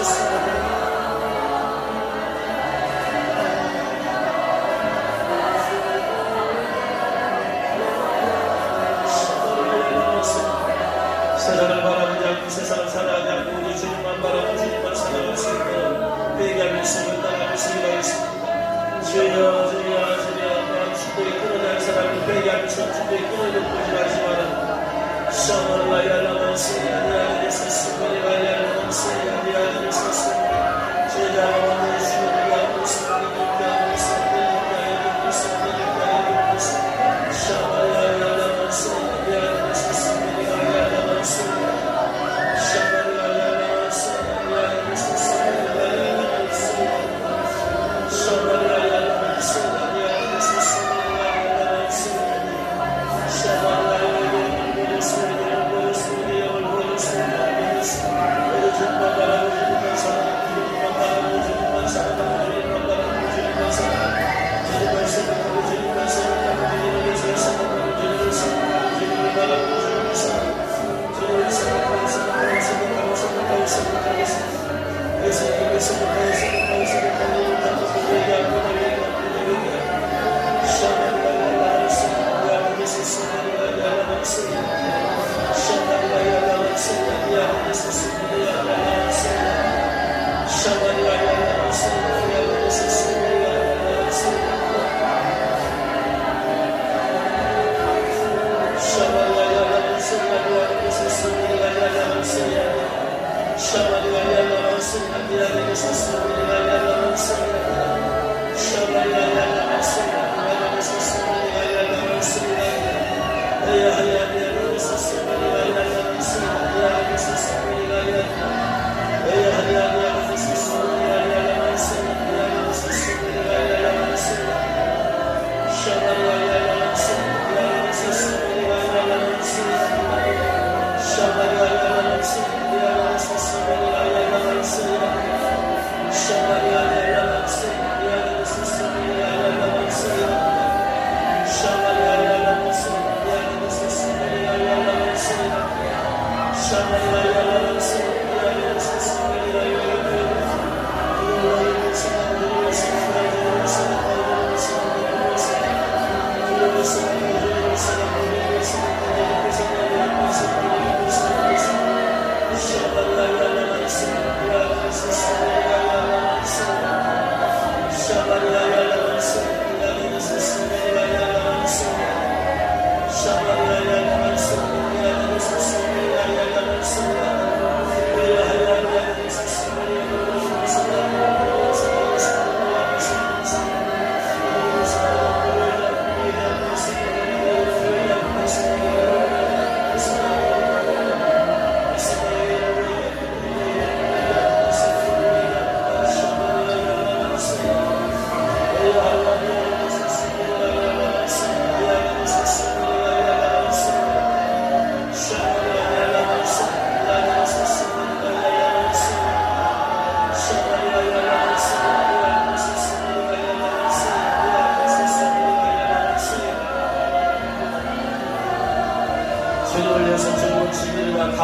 세상을 바라보지 않고 세상을 사랑하지 않고 우리 주님만 바라보고 주님만 사랑할 수 있도록 회개하며 숨을 따라갈 수 있습니다. 주여 충분히 끊어낼 사람을 회개하면서 충분히 끊어내고 보지 마시마라. 샤마리아 열라마이세 야르미스스 메리가 열라마이세 야르미스스 주여 완전히 죽어지게 하옵소서. 죽게 하옵소서. 샤마리아 열라마이세 야르미스스 메리가 열라마이세 샤마리아 열라마이세 야르미스스 메리가 열라마이세 샤마리아 열라마이세 야르미스스 메리가 열라마이세 샤마리아 열라마이세 우리 주님만 바라보시고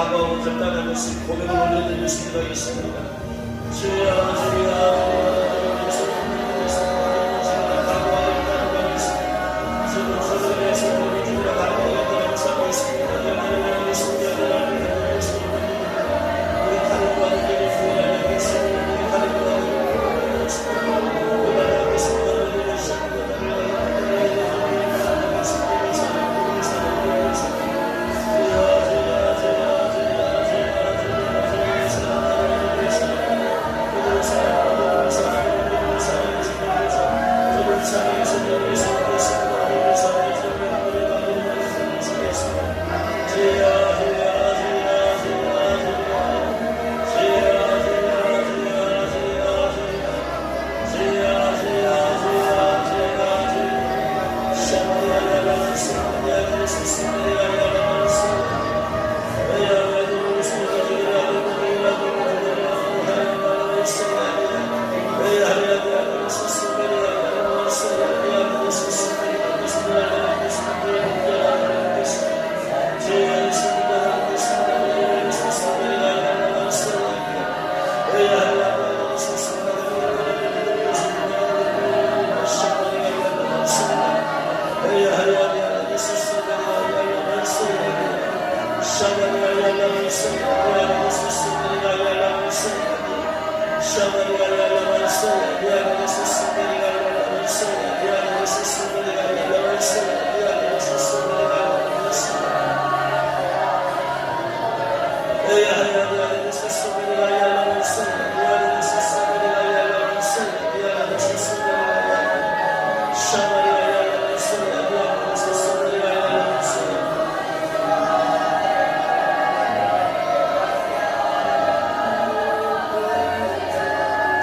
각오하고 결단하는 것을 고백을 올려드릴 수 있도록 하겠습니다. 주여 주여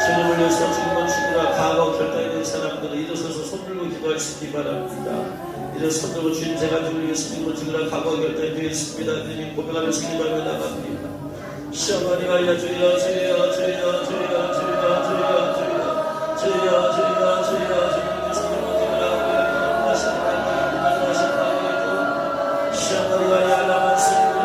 주님을 위해서 주님만 주니라 각오하고 결단이 된 사람들은 일어서서 손 들고 기도할 수 있기 바랍니다. 이런 손 들고 주님 제가 주님을 위해서 주님을 주니라 각오하고 결단이 되었습니다. 주님 고백하면서 기도하며 나갑니다. 시험하니 가야 주여 주여 주여 주여 주여 주여 주여 주여 주여 주여 주님께서 주님을 하셨다 시험하니 가야 나만습니다.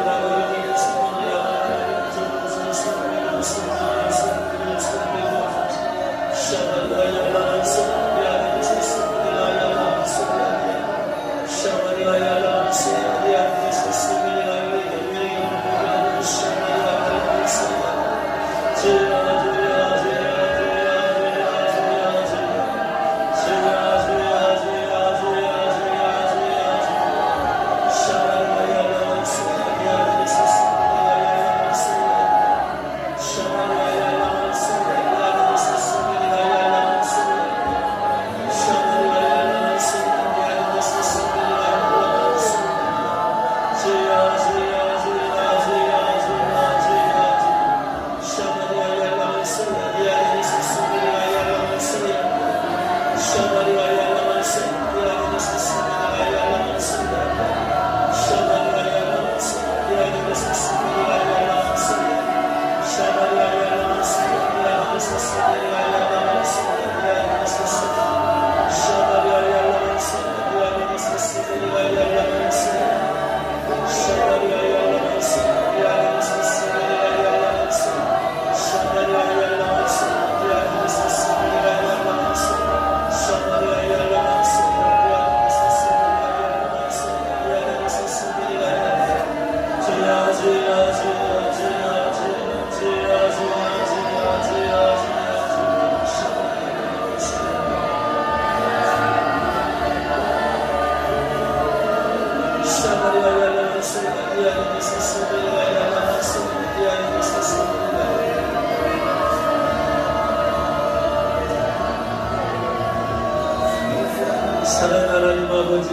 사랑하는 하나님 아버지,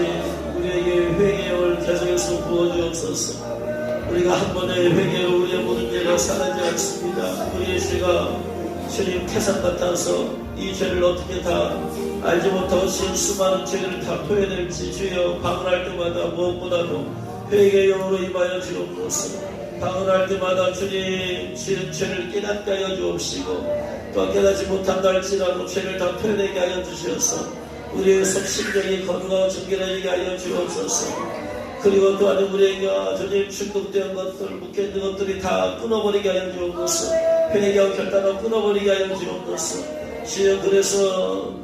우리에게 회개를 계속해서 부어주옵소서. 우리가 한 번의 회개로 우리의 모든 죄가 사라지지 않습니다. 우리의 죄가 주님 태산 같아서 이 죄를 어떻게 다 알지 못하고 지은 수많은 죄를 다 토해낼지 주여 방언할 때마다 무엇보다도 회개의 영으로 임하여 주옵소서. 방언할 때마다 주님 지은 죄를 깨닫게 하여 주옵시고 또 깨닫지 못한다 할지라도 죄를 다 토해내게 하여 주시옵소서. 우리의 속심령이 건강하고 정결하게 하여 주옵소서. 그리고 또한 우리에게 주님 중독된 것들, 묶여있는 것들이 다 끊어버리게 하여 주옵소서. 회개하고 결단하고 끊어버리게 하여 주옵소서. 주여 그래서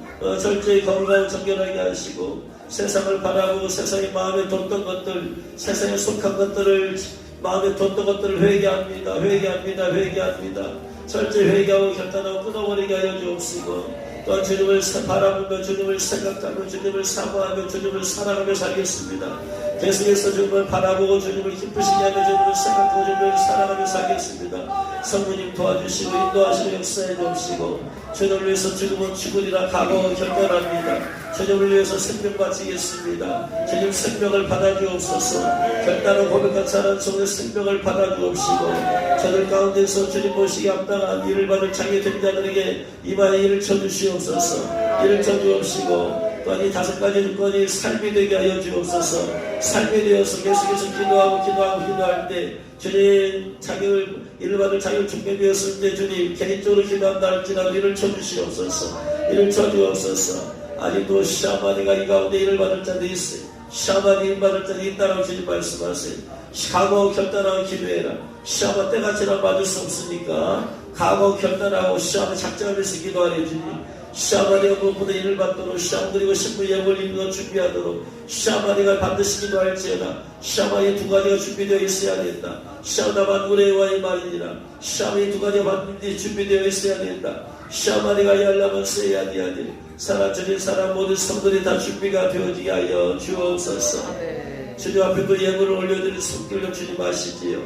철저히 건강을 정결하게 하시고 세상을 바라보고 세상의 마음에 뒀던 것들, 세상에 속한 것들을 마음에 뒀던 것들을 회개합니다. 회개합니다. 회개합니다. 철저히 회개하고 결단하고 끊어버리게 하여 주옵시고 또한 주님을 바라보며 주님을 생각하며 주님을 사모하며 주님을 사랑하며 살겠습니다. 계속해서 주님을 바라보고 주님을 기쁘시게 하며 주님을 생각하고 주님을 사랑하며 살겠습니다. 성부님 도와주시고 인도하시고 역사해 주시고 주님을 위해서 죽으면 죽으리라 각오 결단합니다. 주님을 위해서 생명 바치겠습니다. 주님 생명을 받아주옵소서. 결단을 고백한 사람 속에 생명을 받아주옵시고 저들 가운데서 주님 모시기 합당한 일을 받을 자기 된 자들에게 이마에 일을 쳐주시옵소서. 일을 쳐주옵시고 또한 이 5가지 조건이 삶이 되게 하여 주옵소서. 삶이 되어서 계속해서 기도할 때 주님 자격을 일을 받을 자격을 준비 되었을 때 주님 개인적으로 기도한다 할지라도 일을 쳐주시옵소서. 일을 쳐주옵소서. 아직도 샤마니가 이 가운데 일을 받을 자들이 있어요. 샤마니 일 받을 자들이 있다라고 주님 말씀하세요. 각오하고 결단하고 기도해라. 샤마 때가 지나 맞을 수 없으니까 각오하고 결단하고 샤마 작정하면서 기도하래 주님. 샤마니가 무엇보다 일을 받도록 샤마 그리고 신부 예물 입는 것 준비하도록 샤마니가 반드시 기도할지어다. 샤마의 2가지가 준비되어 있어야 된다. 샤마나만 우레와의 말이니라. 샤마의 2가지가 반드시 준비되어 있어야 된다. 샤마니가 yar라면 써야 돼. 사랑주님 사랑 모든 성들이 다 준비가 되어지게 하여 주옵소서. 주님 앞에 그 예물을 올려드린 손길로 주님 아시지요.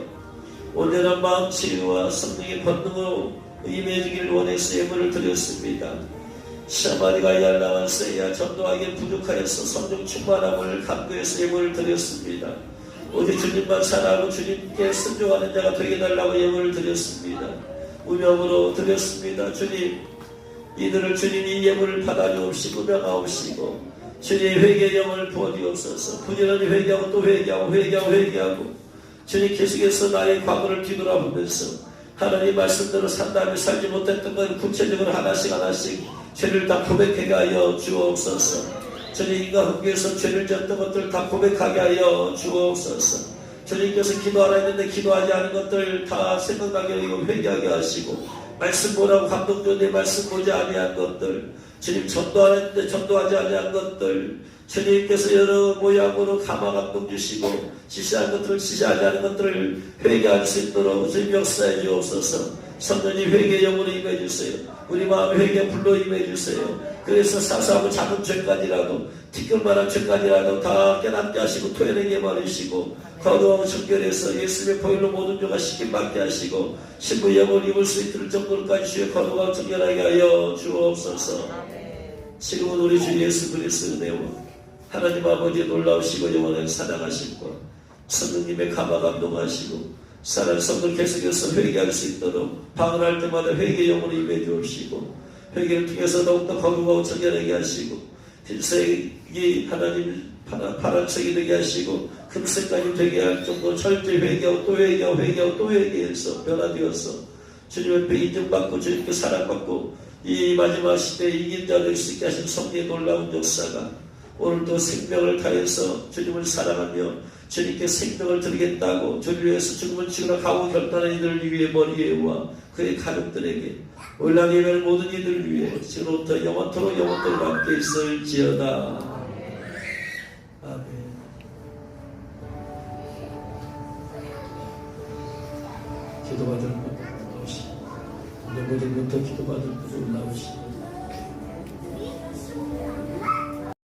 온전한 마음 치유와 성령의 권능으로 임해주기를 원해서 예물을 드렸습니다. 샤마니가 yar라만 써야 전도하기에 부족하여서 성령 충만함을 간구해서 예물을 드렸습니다. 오직 주님만 사랑하고 주님께 순종하는 자가 되게 달라고 예물을 드렸습니다. 우명으로 드렸습니다. 주님 이들을 주님이 예물을 받아주옵시고 명하옵시고 주님 회개의 영을 부어주옵소서. 부지런히 회개하고 또 회개하고 주님 계속해서 나의 과거를 뒤돌아보면서 하나님 말씀대로 산다며 살지 못했던 것 구체적으로 하나씩 죄를 다 고백하게 하여 주옵소서. 주님 인간 흑에서 죄를 졌던 것들 다 고백하게 하여 주옵소서. 주님께서 기도하라 했는데 기도하지 않은 것들 다 생각나게 하고 회개하게 하시고 말씀 보라고 감동되는데 말씀 보지 아니한 것들 주님 전도하는데 전도하지 아니한 것들 주님께서 여러 모양으로 감화 감동 주시고 지시한 것들을 지시하지 않은 것들을 회개할 수 있도록 주님 역사해 주옵소서. 성령님 회개 영으로 임해주세요. 우리 마음 회개 불로 임해주세요. 그래서 사소하고 작은 죄까지라도 티끌만한 죄까지라도 다 깨닫게 하시고 토해내게 말으시고 거룩하고 정결해서 예수님의 보혈로 모든 죄가 씻김받게 하시고 신부 영을 입을 수 있도록 정도까지 주의 거룩하고 정결하게 하여 주옵소서. 지금은 우리 주 예수 그리스도의 내와 하나님 아버지의 놀라우시고 영원한 사랑하시고 성령님의 감화 감동하시고 사랑 성도 계속해서 회개할 수 있도록 방언할 때마다 회개 영으로 임해 주옵시고 회개를 통해서 더욱더 거룩하고 정결하게 하시고 흰색이 하나님 파란색이 되게 하시고 금색까지 되게 할 정도로 철저히 회개하고 또 회개해서 변화되어서 주님 앞에 인정받고 주님께 사랑받고 이 마지막 시대에 이긴 자 될 수 있게 하신 성령의 놀라운 역사가 오늘도 생명을 다해서 주님을 사랑하며 주님께 생명을 드리겠다고 주님을 위해서 죽음을 치고나 가고 결단한 이들을 위해 머리에와 그의 가족들에게 올라가 예배하는 모든 이들을 위해 지금부터 영원토록 함께 있을지어다. 아멘. 기도받을 분 올라오시고 내모들부터 기도받을 분 올라오시고